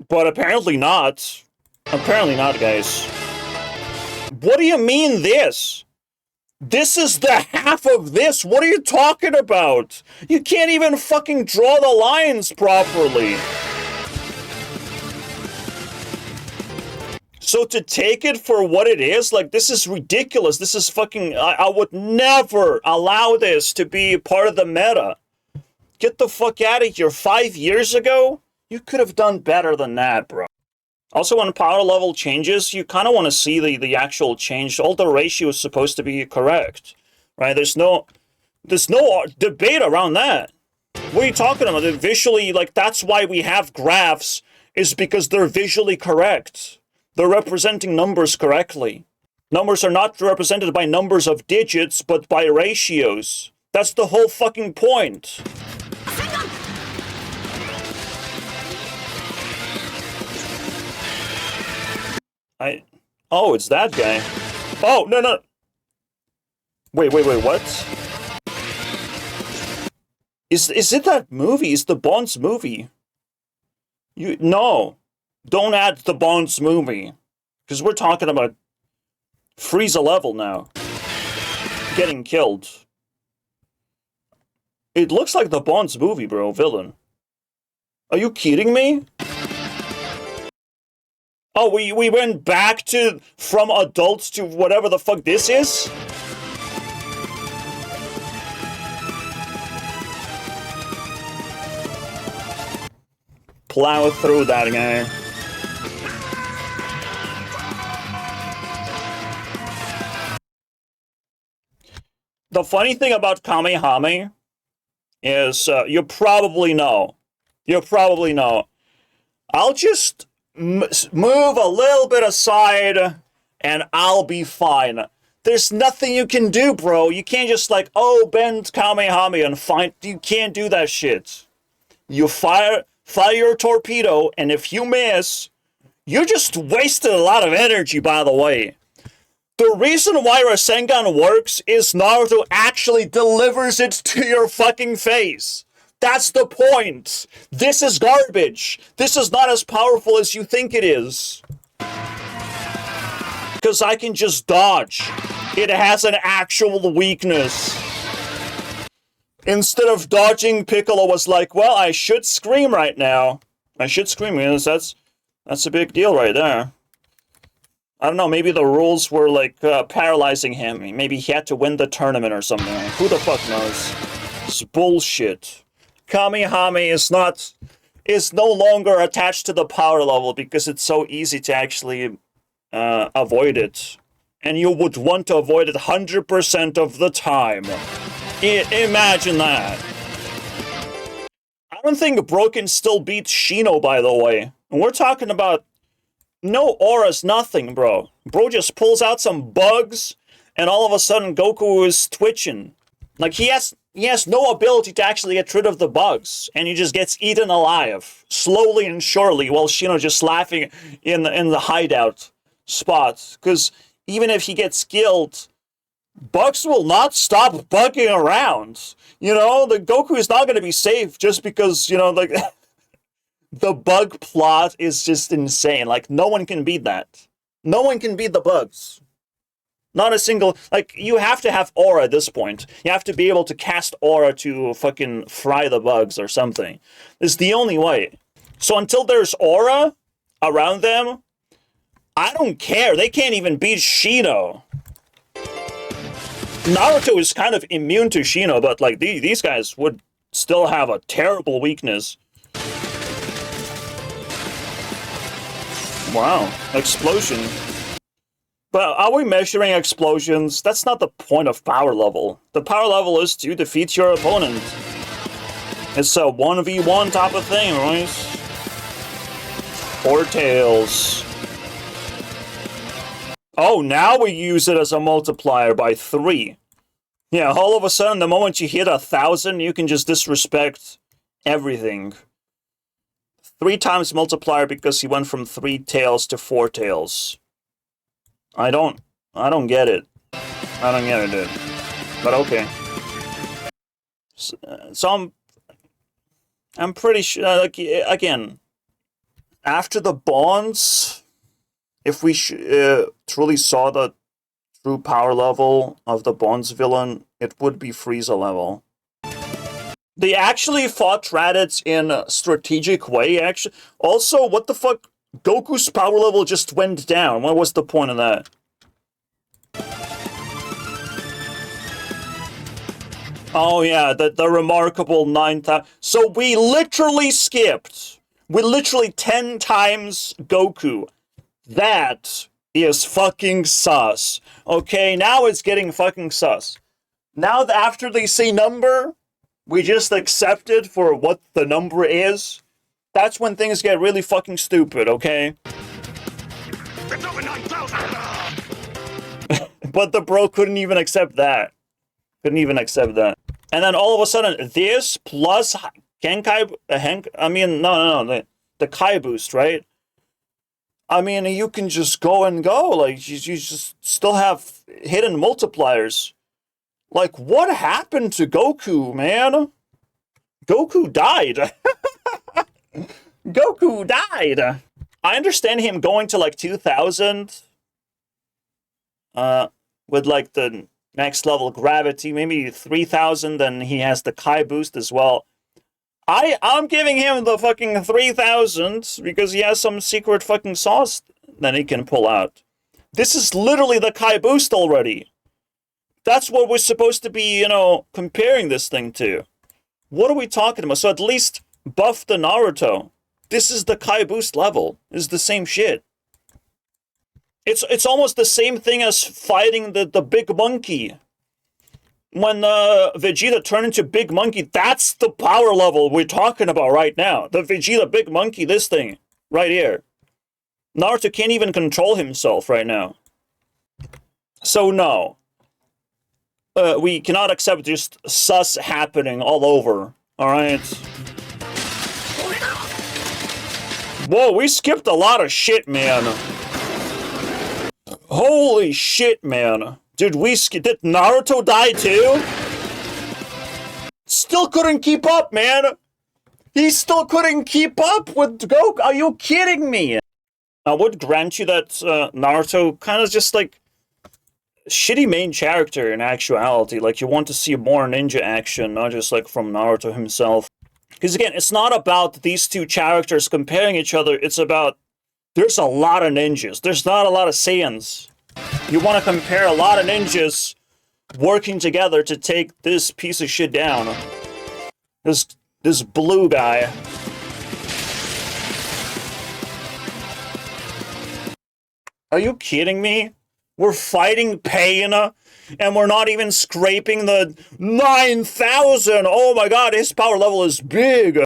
But apparently not. Apparently not, guys. What do you mean this? This is the half of this. What are you talking about? You can't even fucking draw the lines properly. So to take it for what it is, like, this is ridiculous. This is fucking... I would never allow this to be part of the meta. Get the fuck out of here. 5 years ago? You could have done better than that, bro. Also, when power level changes, you kind of want to see the actual change. All the ratio is supposed to be correct, right? There's no debate around that. What are you talking about? They're visually, like, that's why we have graphs, is because they're visually correct. They're representing numbers correctly. Numbers are not represented by numbers of digits, but by ratios. That's the whole fucking point. Oh, it's that guy. Oh, no. Wait, what? Is it that movie? Is the Bonds movie? No. Don't add the Bonds movie. Because we're talking about Frieza level now. Getting killed. It looks like the Bonds movie, bro, villain. Are you kidding me? Oh, we went back to, from adults to whatever the fuck this is? Plow through that guy. The funny thing about Kamehame is, you probably know. I'll just move a little bit aside, and I'll be fine. There's nothing you can do, bro. You can't just like, oh, bend Kamehameha and find. You can't do that shit. You fire your torpedo, and if you miss, you just wasted a lot of energy, by the way. The reason why Rasengan works is Naruto actually delivers it to your fucking face. That's the point. This is garbage. This is not as powerful as you think it is. Because I can just dodge. It has an actual weakness. Instead of dodging, Piccolo was like, well, I should scream right now. I should scream, because that's a big deal right there. I don't know, maybe the rules were like paralyzing him. Maybe he had to win the tournament or something. Who the fuck knows? It's bullshit. Kamehameha is no longer attached to the power level because it's so easy to actually avoid it. And you would want to avoid it 100% of the time. Imagine that. I don't think Broken still beats Shino, by the way. And we're talking about no auras, nothing, bro. Bro just pulls out some bugs, and all of a sudden Goku is twitching. Like, he has no ability to actually get rid of the bugs, and he just gets eaten alive, slowly and surely, while Shino just laughing in the hideout spot. Because even if he gets killed, bugs will not stop bugging around. You know, the Goku is not going to be safe just because, you know, like... The bug plot is just insane. Like, no one can beat that. No one can beat the bugs. Not a single... Like, you have to have aura at this point. You have to be able to cast aura to fucking fry the bugs or something. It's the only way. So until there's aura around them, I don't care. They can't even beat Shino. Naruto is kind of immune to Shino, but, like, these guys would still have a terrible weakness. Wow, explosion. But are we measuring explosions? That's not the point of power level. The power level is to defeat your opponent. It's a 1v1 type of thing, right? Or tails. Oh, now we use it as a multiplier by 3. Yeah, all of a sudden, the moment you hit 1,000, you can just disrespect everything. 3 times multiplier because he went from 3 tails to 4 tails. I don't get it. I don't get it, dude. But okay. So I'm pretty sure, like, again, after the bonds, if we truly saw the true power level of the bonds villain, it would be Frieza level. They actually fought Raditz in a strategic way, actually. Also, what the fuck? Goku's power level just went down. What was the point of that? Oh yeah, the remarkable 9,000. So we literally skipped. We literally 10 times Goku. That is fucking sus. Okay, now it's getting fucking sus. Now after they say number, we just accept it for what the number is. That's when things get really fucking stupid, okay? It's over 9,000! But the bro couldn't even accept that. Couldn't even accept that. And then all of a sudden, this plus Genkai... the Kai boost, right? I mean, you can just go and go. Like, you just still have hidden multipliers. Like, what happened to Goku, man? Goku died. Goku died. I understand him going to, like, 2,000. With, like, the next level gravity. Maybe 3,000, then he has the Kai boost as well. I'm giving him the fucking 3,000 because he has some secret fucking sauce that he can pull out. This is literally the Kai boost already. That's what we're supposed to be, you know, comparing this thing to. What are we talking about? So at least buff the Naruto. This is the Kai boost level. It's the same shit. It's almost the same thing as fighting the big monkey. When Vegeta turned into Big Monkey, that's the power level we're talking about right now. The Vegeta Big Monkey, this thing, right here. Naruto can't even control himself right now. So no. We cannot accept just sus happening all over. Alright? Whoa, we skipped a lot of shit, man. Holy shit, man. Did Naruto die too? Still couldn't keep up, man. He still couldn't keep up with Goku. Are you kidding me? I would grant you that Naruto kind of just like shitty main character in actuality. Like, you want to see more ninja action, not just like from Naruto himself. Because again, it's not about these two characters comparing each other. It's about there's a lot of ninjas. There's not a lot of Saiyans. You want to compare a lot of ninjas working together to take this piece of shit down. This blue guy. Are you kidding me? We're fighting pain, and we're not even scraping the 9,000! Oh my god, his power level is big!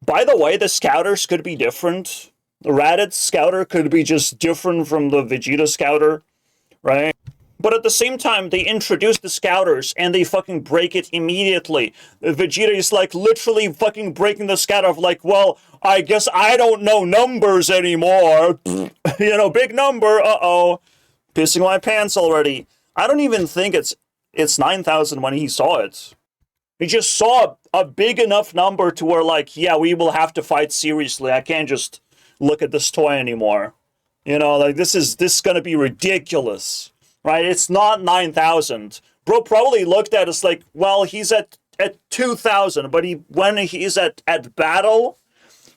By the way, the scouters could be different. The Raditz scouter could be just different from the Vegeta scouter, right? But at the same time, they introduce the scouters, and they fucking break it immediately. Vegeta is like literally fucking breaking the scouter of like, well, I guess I don't know numbers anymore. You know, big number, uh-oh. Pissing my pants already. I don't even think it's 9,000 when he saw it. He just saw a big enough number to where like, yeah, we will have to fight seriously. I can't just look at this toy anymore. You know, like this is gonna be ridiculous. Right? It's not 9,000. Bro probably looked at us like, well, he's at 2,000, but when he's at battle,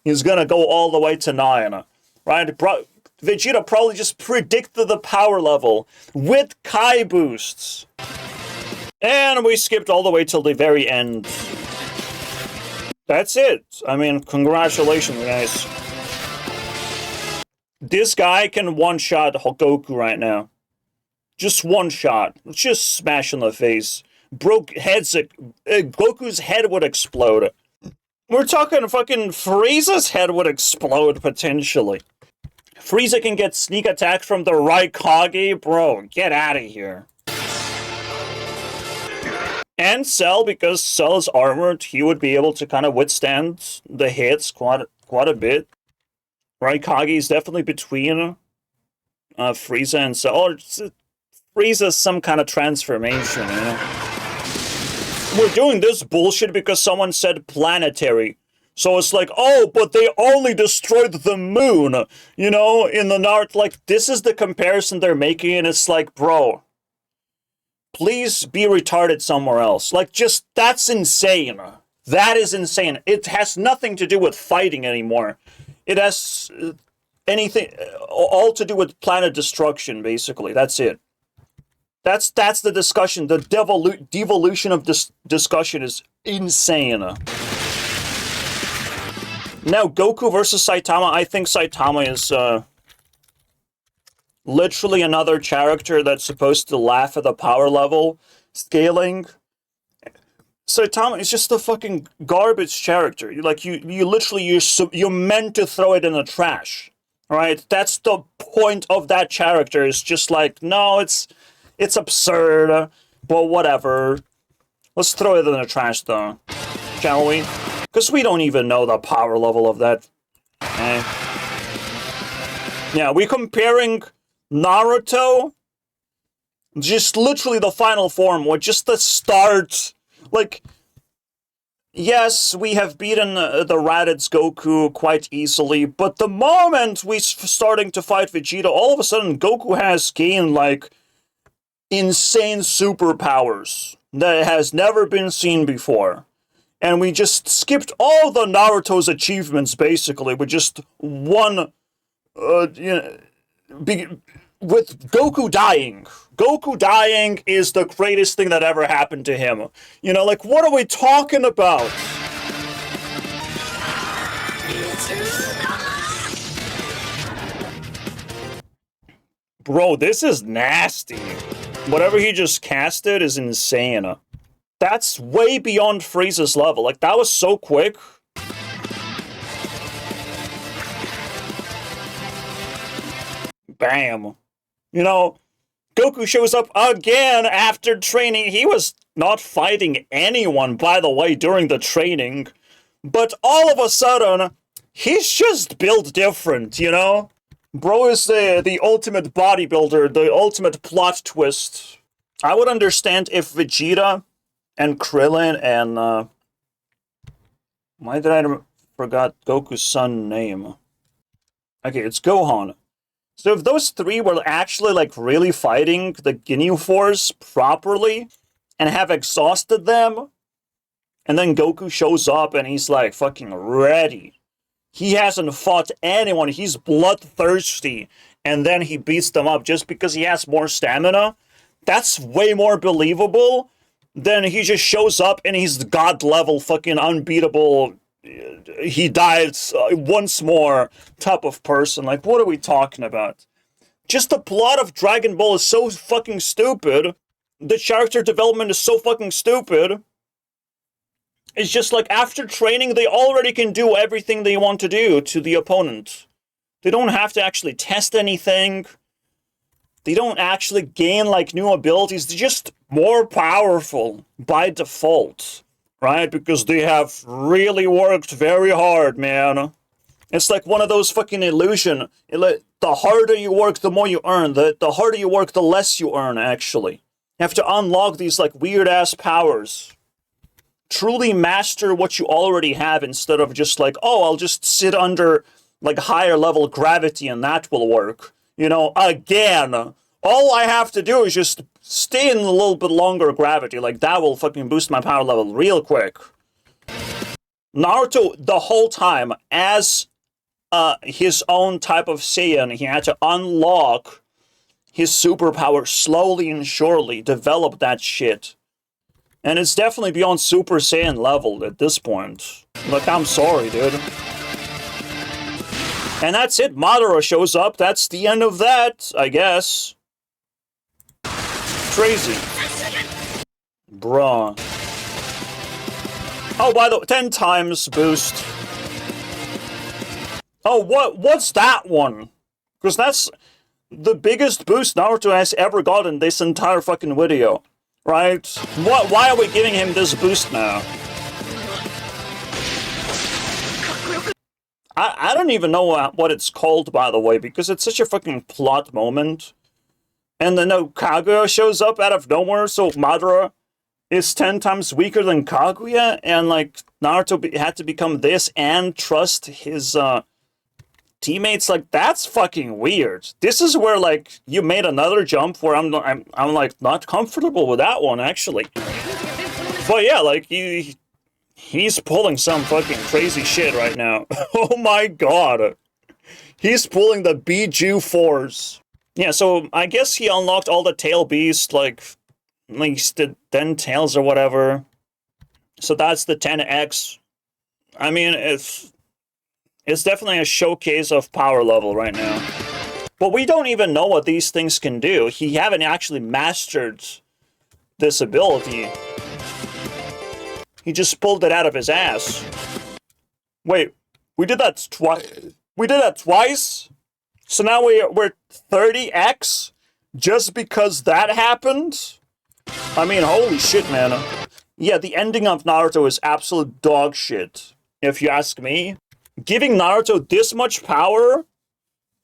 he's gonna go all the way to 9. Right? Vegeta probably just predicted the power level with Kai boosts. And we skipped all the way till the very end. That's it. I mean, congratulations, guys. This guy can one-shot Goku right now. Just one shot. Just smash in the face. Goku's head would explode. We're talking fucking Frieza's head would explode, potentially. Frieza can get sneak attack from the Raikage? Bro, get out of here. And Cell, because Cell is armored, he would be able to kind of withstand the hits quite a bit. Raikage is definitely between Frieza and Cell. Or Frieza's some kind of transformation, you know? We're doing this bullshit because someone said planetary. So it's like, oh, but they only destroyed the moon, you know, in the Naruto. Like, this is the comparison they're making, and it's like, bro, please be retarded somewhere else. Like, just, that's insane. That is insane. It has nothing to do with fighting anymore. It has anything, all to do with planet destruction, basically. That's it. That's the discussion. The devolution of this discussion is insane. Now, Goku versus Saitama, I think Saitama is literally another character that's supposed to laugh at the power level scaling. Saitama is just a fucking garbage character. Like, you literally, you're meant to throw it in the trash. Alright? That's the point of that character. It's just like, no, it's absurd, but whatever. Let's throw it in the trash, though. Shall we? Because we don't even know the power level of that. Yeah, we're comparing Naruto, just literally the final form, with just the start. Like, yes, we have beaten the Raditz Goku quite easily, but the moment we're starting to fight Vegeta, all of a sudden Goku has gained, like, insane superpowers that has never been seen before. And we just skipped all the Naruto's achievements, basically, with just one, with Goku dying. Goku dying is the greatest thing that ever happened to him. You know, like, what are we talking about? Bro, this is nasty. Whatever he just casted is insane. That's way beyond Frieza's level. Like, that was so quick. bam. You know, Goku shows up again after training. He was not fighting anyone, by the way, during the training. But all of a sudden, he's just built different, you know? Bro is the ultimate bodybuilder, the ultimate plot twist. I would understand if Vegeta and Krillin and, why did I forgot Goku's son name? Okay, it's Gohan. So if those three were actually, like, really fighting the Ginyu Force properly and have exhausted them, and then Goku shows up and he's, like, fucking ready. He hasn't fought anyone. He's bloodthirsty. And then he beats them up just because he has more stamina. That's way more believable than he just shows up and he's god level fucking unbeatable. He dies once more type of person. Like, what are we talking about? Just the plot of Dragon Ball is so fucking stupid. The character development is so fucking stupid. It's just like after training, they already can do everything they want to do to the opponent. They don't have to actually test anything. They don't actually gain like new abilities. They're just more powerful by default, right? Because they have really worked very hard, man. It's like one of those fucking illusion. The harder you work, the more you earn. The harder you work, the less you earn, actually. You have to unlock these like weird-ass powers. Truly master what you already have instead of just like, oh, I'll just sit under like higher level gravity and that will work. You know, again, all I have to do is just stay in a little bit longer gravity. Like that will fucking boost my power level real quick. Naruto, the whole time, as his own type of Saiyan, he had to unlock his superpower slowly and surely, develop that shit. And it's definitely beyond Super Saiyan level at this point. Like, I'm sorry, dude. And that's it. Madara shows up. That's the end of that, I guess. Crazy. Bruh. Oh, by the way, 10 times boost. Oh, what's that one? Because that's the biggest boost Naruto has ever gotten this entire fucking video. Right? Why are we giving him this boost now? I don't even know what it's called, by the way, because it's such a fucking plot moment. And then Kaguya shows up out of nowhere, so Madara is 10 times weaker than Kaguya, and like Naruto had to become this and trust his teammates. Like, that's fucking weird. This is where like you made another jump where I'm like not comfortable with that one, actually. But yeah, like he's pulling some fucking crazy shit right now. Oh my god. He's pulling the Biju Force. Yeah, so I guess he unlocked all the tail beasts, like the 10 tails or whatever. So that's the 10x. I mean, it's definitely a showcase of power level right now. But we don't even know what these things can do. He haven't actually mastered this ability. He just pulled it out of his ass. Wait, we did that twice? We did that twice? So now we're 30x? Just because that happened? I mean, holy shit, man. Yeah, the ending of Naruto is absolute dog shit, if you ask me. Giving Naruto this much power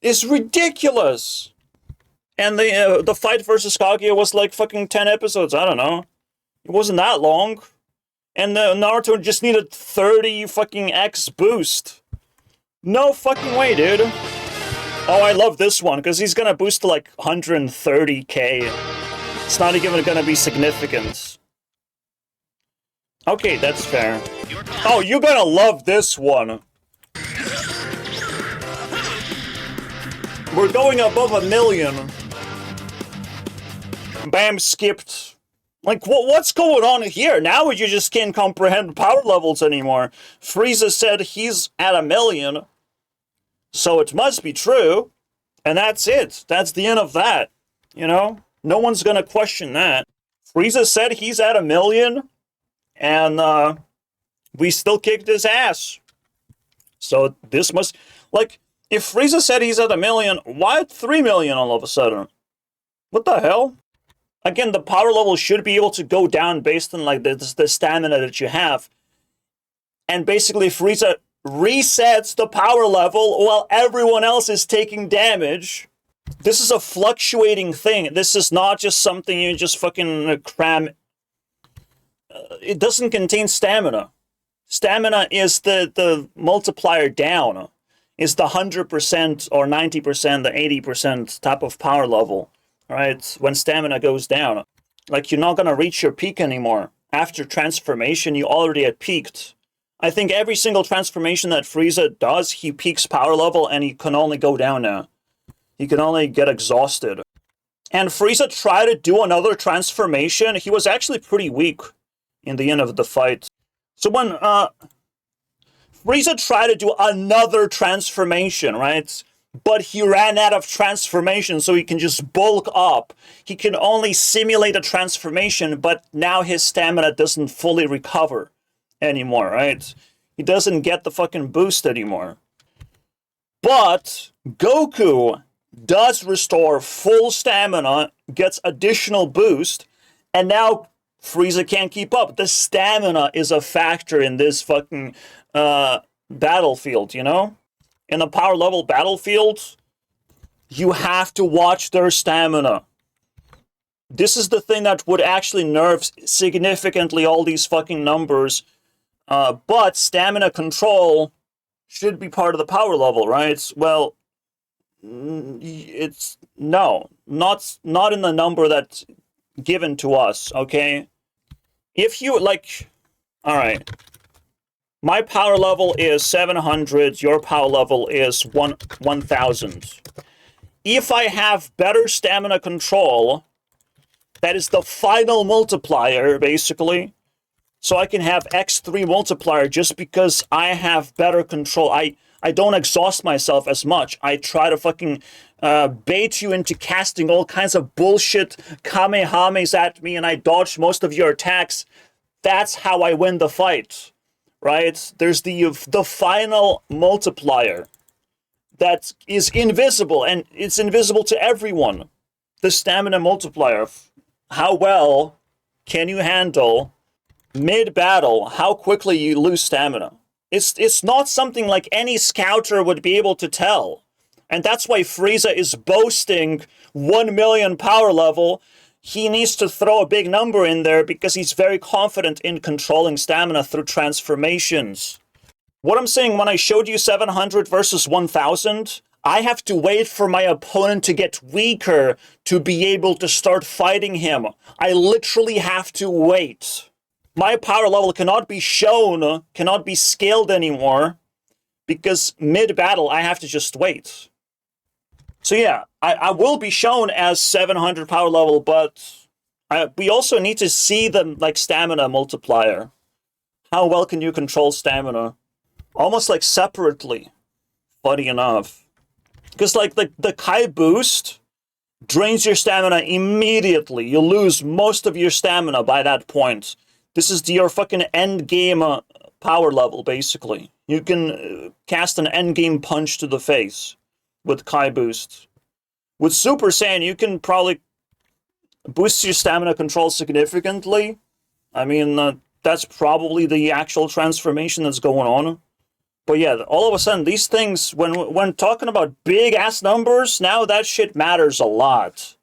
is ridiculous. And the fight versus Kaguya was like fucking 10 episodes, I don't know. It wasn't that long. And Naruto just needed 30 fucking X boost. No fucking way, dude. Oh, I love this one, because he's gonna boost to like 130k. It's not even gonna be significant. Okay, that's fair. Oh, you're gonna love this one. We're going above 1 million. Bam, skipped. Like, what's going on here? Now you just can't comprehend power levels anymore. Frieza said he's at 1 million. So it must be true. And that's it. That's the end of that. You know? No one's gonna question that. Frieza said he's at 1 million. And, we still kicked his ass. So this must... Like, If Frieza said he's at 1 million, why at 3 million all of a sudden? What the hell? Again, the power level should be able to go down based on like the stamina that you have. And basically Frieza resets the power level while everyone else is taking damage. This is a fluctuating thing. This is not just something you just fucking cram. It doesn't contain stamina. Stamina is the multiplier down. Is the 100% or 90%, the 80% type of power level. Right? When stamina goes down. Like, you're not gonna reach your peak anymore. After transformation, you already had peaked. I think every single transformation that Frieza does, he peaks power level and he can only go down now. He can only get exhausted. And Frieza tried to do another transformation. He was actually pretty weak in the end of the fight. So when Frieza tried to do another transformation, right? But he ran out of transformation, so he can just bulk up. He can only simulate a transformation, but now his stamina doesn't fully recover anymore, right? He doesn't get the fucking boost anymore. But Goku does restore full stamina, gets additional boost, and now Frieza can't keep up. The stamina is a factor in this fucking battlefield, you know? In the power level battlefield, you have to watch their stamina. This is the thing that would actually nerf significantly all these fucking numbers. But stamina control should be part of the power level, right? Well, it's no, not in the number that's given to us, okay? If you like, all right, my power level is 700, your power level is 1000. If I have better stamina control, that is the final multiplier, basically. So I can have x3 multiplier just because I have better control. I don't exhaust myself as much. I try to fucking bait you into casting all kinds of bullshit kamehamehas at me and I dodge most of your attacks. That's how I win the fight, right? There's the final multiplier that is invisible, and it's invisible to everyone. The stamina multiplier. How well can you handle mid-battle, how quickly you lose stamina? It's not something like any scouter would be able to tell. And that's why Frieza is boasting 1 million power level. He needs to throw a big number in there because he's very confident in controlling stamina through transformations. What I'm saying, when I showed you 700 versus 1000, I have to wait for my opponent to get weaker to be able to start fighting him. I literally have to wait. My power level cannot be shown, cannot be scaled anymore, because mid-battle I have to just wait. So yeah, I will be shown as 700 power level, but we also need to see the like stamina multiplier. How well can you control stamina? Almost like separately, funny enough. Because like the Kai boost drains your stamina immediately. You lose most of your stamina by that point. This is your fucking end game power level, basically. You can cast an end game punch to the face with Kai boost. With Super Saiyan, you can probably boost your stamina control significantly. I mean, that's probably the actual transformation that's going on. But yeah, all of a sudden, these things, when talking about big-ass numbers, now that shit matters a lot.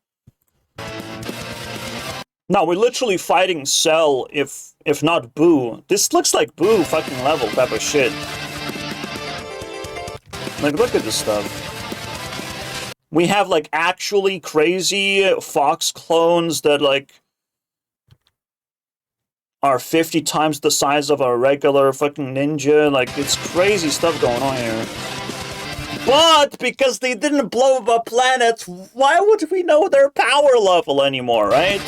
Now, we're literally fighting Cell, if not Boo. This looks like Boo fucking level type of shit. Like, look at this stuff. We have, like, actually crazy Fox clones that, like, are 50 times the size of a regular fucking ninja. Like, it's crazy stuff going on here. But because they didn't blow up a planet, why would we know their power level anymore, right?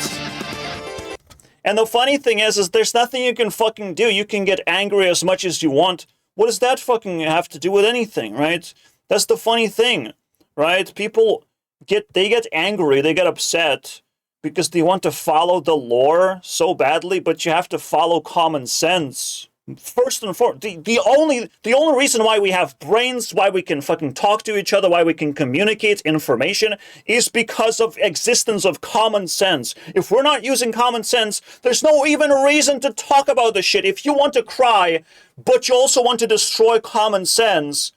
And the funny thing is there's nothing you can fucking do. You can get angry as much as you want. What does that fucking have to do with anything, right? That's the funny thing, right? People get angry, they get upset because they want to follow the lore so badly, but you have to follow common sense. First and foremost, the only reason why we have brains, why we can fucking talk to each other, why we can communicate information, is because of existence of common sense. If we're not using common sense, there's no even reason to talk about this shit. If you want to cry, but you also want to destroy common sense,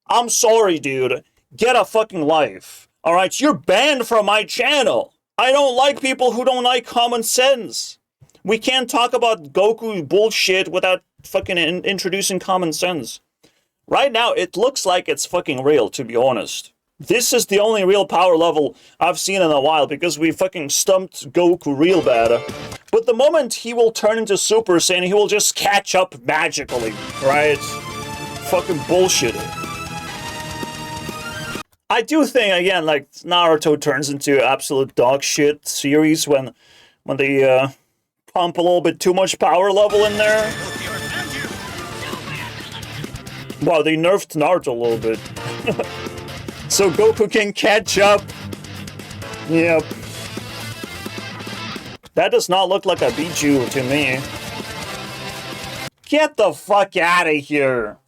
I'm sorry, dude. Get a fucking life. Alright, you're banned from my channel. I don't like people who don't like common sense. We can't talk about Goku bullshit without fucking introducing common sense. Right now, it looks like it's fucking real, to be honest. This is the only real power level I've seen in a while, because we fucking stumped Goku real bad. But the moment he will turn into Super Saiyan, he will just catch up magically, right? Fucking bullshit. I do think, again, like, Naruto turns into absolute dog shit series when they, pump a little bit too much power level in there. Wow, they nerfed Naruto a little bit. So Goku can catch up. Yep. That does not look like a Bijou to me. Get the fuck out of here.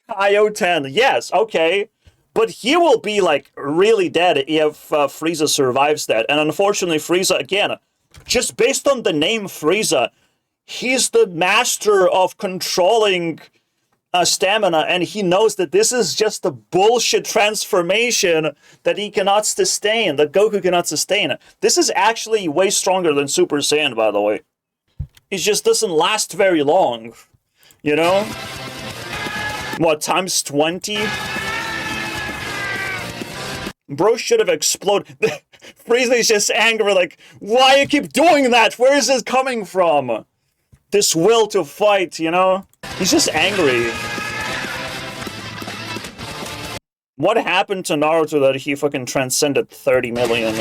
Kaioten, yes, okay. But he will be, like, really dead if Frieza survives that. And unfortunately, Frieza, again, just based on the name Frieza, he's the master of controlling stamina, and he knows that this is just a bullshit transformation that he cannot sustain, that Goku cannot sustain. This is actually way stronger than Super Saiyan, by the way. It just doesn't last very long, you know? What, times 20? Bro should have exploded. Frieza is just angry, like, why you keep doing that? Where is this coming from? This will to fight, you know? He's just angry. What happened to Naruto that he fucking transcended 30 million?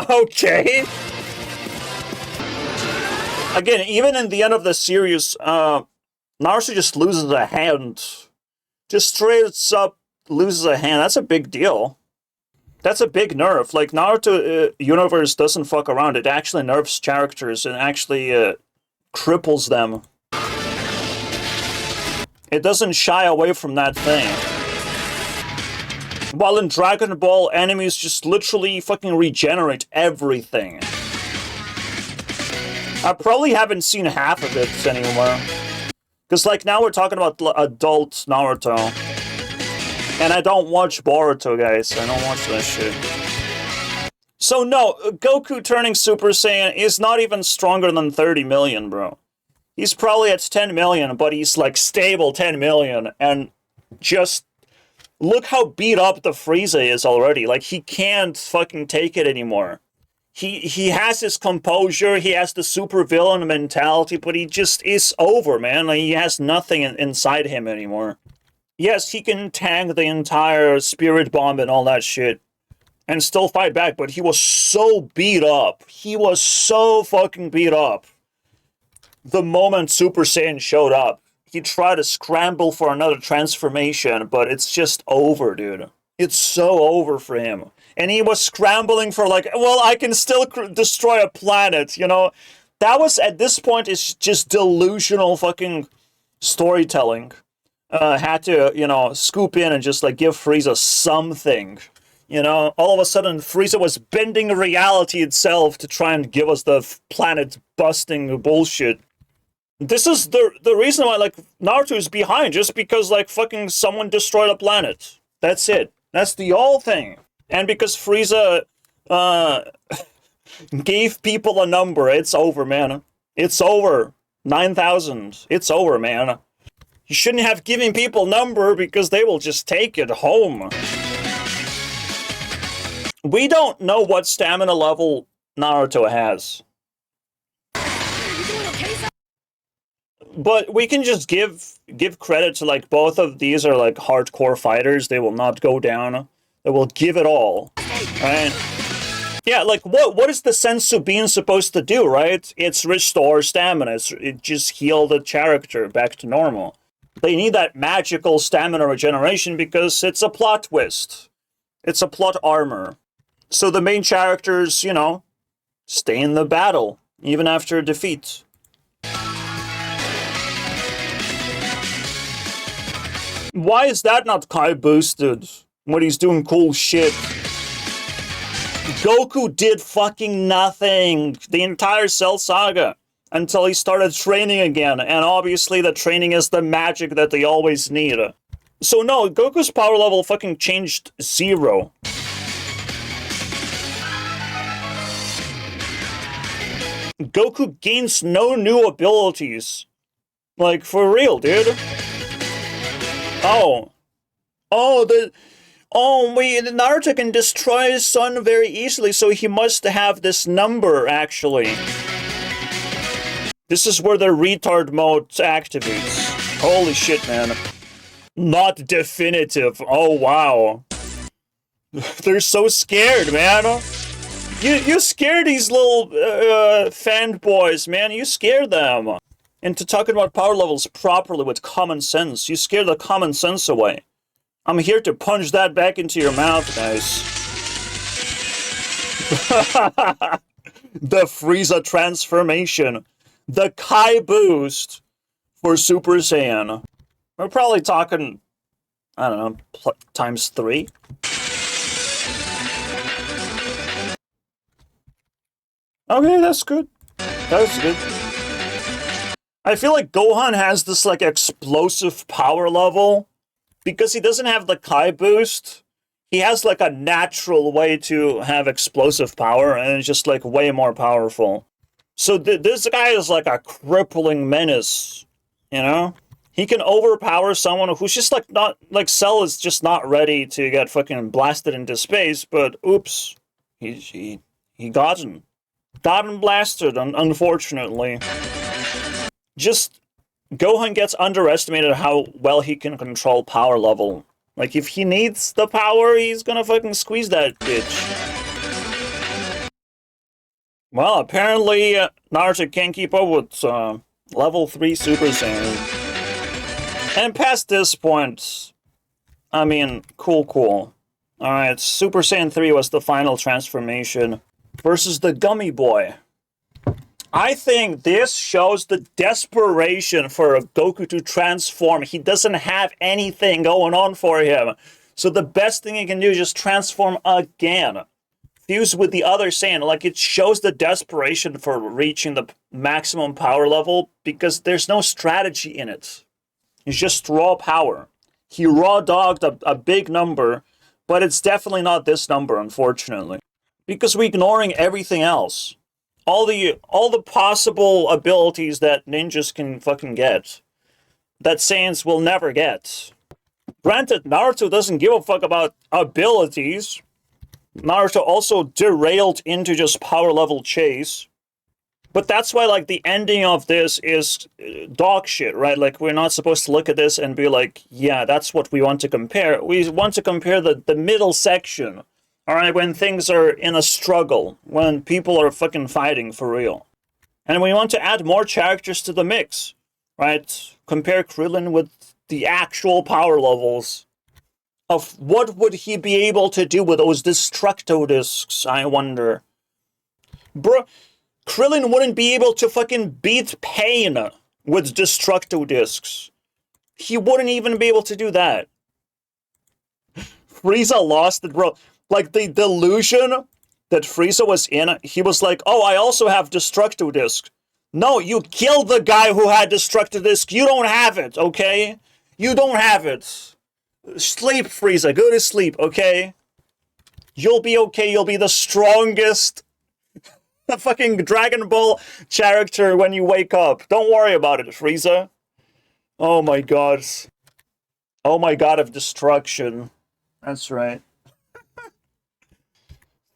Okay. Again, even in the end of the series, Naruto just loses a hand. Just straight up loses a hand. That's a big deal. That's a big nerf. Like, Naruto Universe doesn't fuck around. It actually nerfs characters and actually cripples them. It doesn't shy away from that thing. While in Dragon Ball, enemies just literally fucking regenerate everything. I probably haven't seen half of it anymore. Because, like, now we're talking about adult Naruto. And I don't watch Boruto, guys. I don't watch that shit. So, no, Goku turning Super Saiyan is not even stronger than 30 million, bro. He's probably at 10 million, but he's, like, stable 10 million. And just look how beat up the Frieza is already. Like, he can't fucking take it anymore. He has his composure, he has the supervillain mentality, but he just is over, man. Like, he has nothing inside him anymore. Yes, he can tank the entire Spirit Bomb and all that shit, and still fight back, but he was so beat up. He was so fucking beat up. The moment Super Saiyan showed up, he tried to scramble for another transformation, but it's just over, dude. It's so over for him. And he was scrambling for, like, well, I can still destroy a planet, you know? That was, at this point, it's just delusional fucking storytelling. Had to, you know, scoop in and just, like, give Frieza something. You know? All of a sudden, Frieza was bending reality itself to try and give us the planet-busting bullshit. This is the reason why, like, Naruto is behind, just because, like, fucking someone destroyed a planet. That's it. That's the whole thing. And because Frieza gave people a number, it's over, man. It's over. 9,000. It's over, man. You shouldn't have given people a number because they will just take it home. We don't know what stamina level Naruto has. But we can just give credit to, like, both of these are, like, hardcore fighters. They will not go down. They will give it all, right? Yeah, like, what is the sensu bean supposed to do, right? It's restore stamina. It just heal the character back to normal. They need that magical stamina regeneration because it's a plot twist. It's a plot armor. So the main characters, you know, stay in the battle. even after defeat. Why is that not Kai boosted when he's doing cool shit? Goku did fucking nothing the entire Cell Saga until he started training again, and obviously the training is the magic that they always need. So no, Goku's power level fucking changed 0. Goku gains no new abilities. Like, for real, dude. Naruto can destroy his son very easily, so he must have this number, actually. This is where the retard mode activates. Holy shit, man. Not definitive. Oh, wow. They're so scared, man. You scare these little fanboys, man. You scare them. Into talking about power levels properly with common sense. You scare the common sense away. I'm here to punch that back into your mouth, guys. The Frieza transformation. The Kai boost for Super Saiyan. We're probably talking, I don't know, times 3. Okay, that's good. That's good. I feel like Gohan has this, like, explosive power level. Because he doesn't have the Kai boost, he has, like, a natural way to have explosive power, and it's just, like, way more powerful. So this guy is, like, a crippling menace, you know? He can overpower someone who's just, like, not... Like, Cell is just not ready to get fucking blasted into space, but oops. He got him. Got him blasted, unfortunately. Just... Gohan gets underestimated how well he can control power level. Like, if he needs the power, he's gonna fucking squeeze that bitch. Well, apparently, Naruto can't keep up with level 3 Super Saiyan. And past this point, I mean, cool. Alright, Super Saiyan 3 was the final transformation versus the Gummy Boy. I think this shows the desperation for Goku to transform. He doesn't have anything going on for him. So the best thing he can do is just transform again. Fuse with the other Saiyan. Like, it shows the desperation for reaching the maximum power level because there's no strategy in it. It's just raw power. He raw dogged a big number, but it's definitely not this number, unfortunately. Because we're ignoring everything else. All the possible abilities that ninjas can fucking get. That Saiyans will never get. Granted, Naruto doesn't give a fuck about abilities. Naruto also derailed into just power level chase. But that's why, like, the ending of this is dog shit, right? Like, we're not supposed to look at this and be like, yeah, that's what we want to compare. We want to compare the middle section. Alright, when things are in a struggle, when people are fucking fighting for real. And we want to add more characters to the mix, right? Compare Krillin with the actual power levels of what would he be able to do with those Destructo Discs, I wonder. Bro, Krillin wouldn't be able to fucking beat Pain with Destructo Discs. He wouldn't even be able to do that. Frieza lost it, bro. Like, the delusion that Frieza was in, he was like, oh, I also have Destructo Disc. No, you killed the guy who had Destructo Disc. You don't have it, okay? You don't have it. Sleep, Frieza. Go to sleep, okay? You'll be okay. You'll be the strongest fucking Dragon Ball character when you wake up. Don't worry about it, Frieza. Oh my god. Oh my god of destruction. That's right.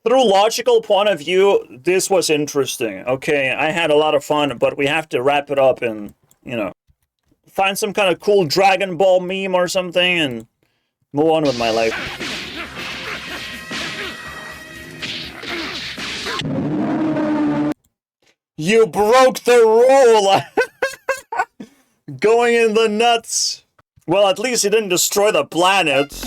Through logical point of view, this was interesting. Okay, I had a lot of fun, but we have to wrap it up and, you know, find some kind of cool Dragon Ball meme or something and move on with my life. You broke the rule! Going in the nuts. Well, at least he didn't destroy the planet.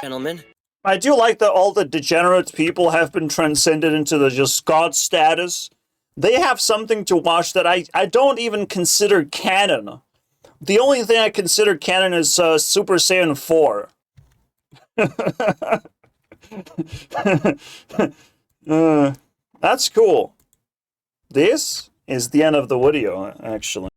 Gentlemen, I do like that all the degenerate people have been transcended into the just god status. They have something to watch that I don't even consider canon. The only thing I consider canon is Super Saiyan 4. That's cool. This is the end of the video, actually.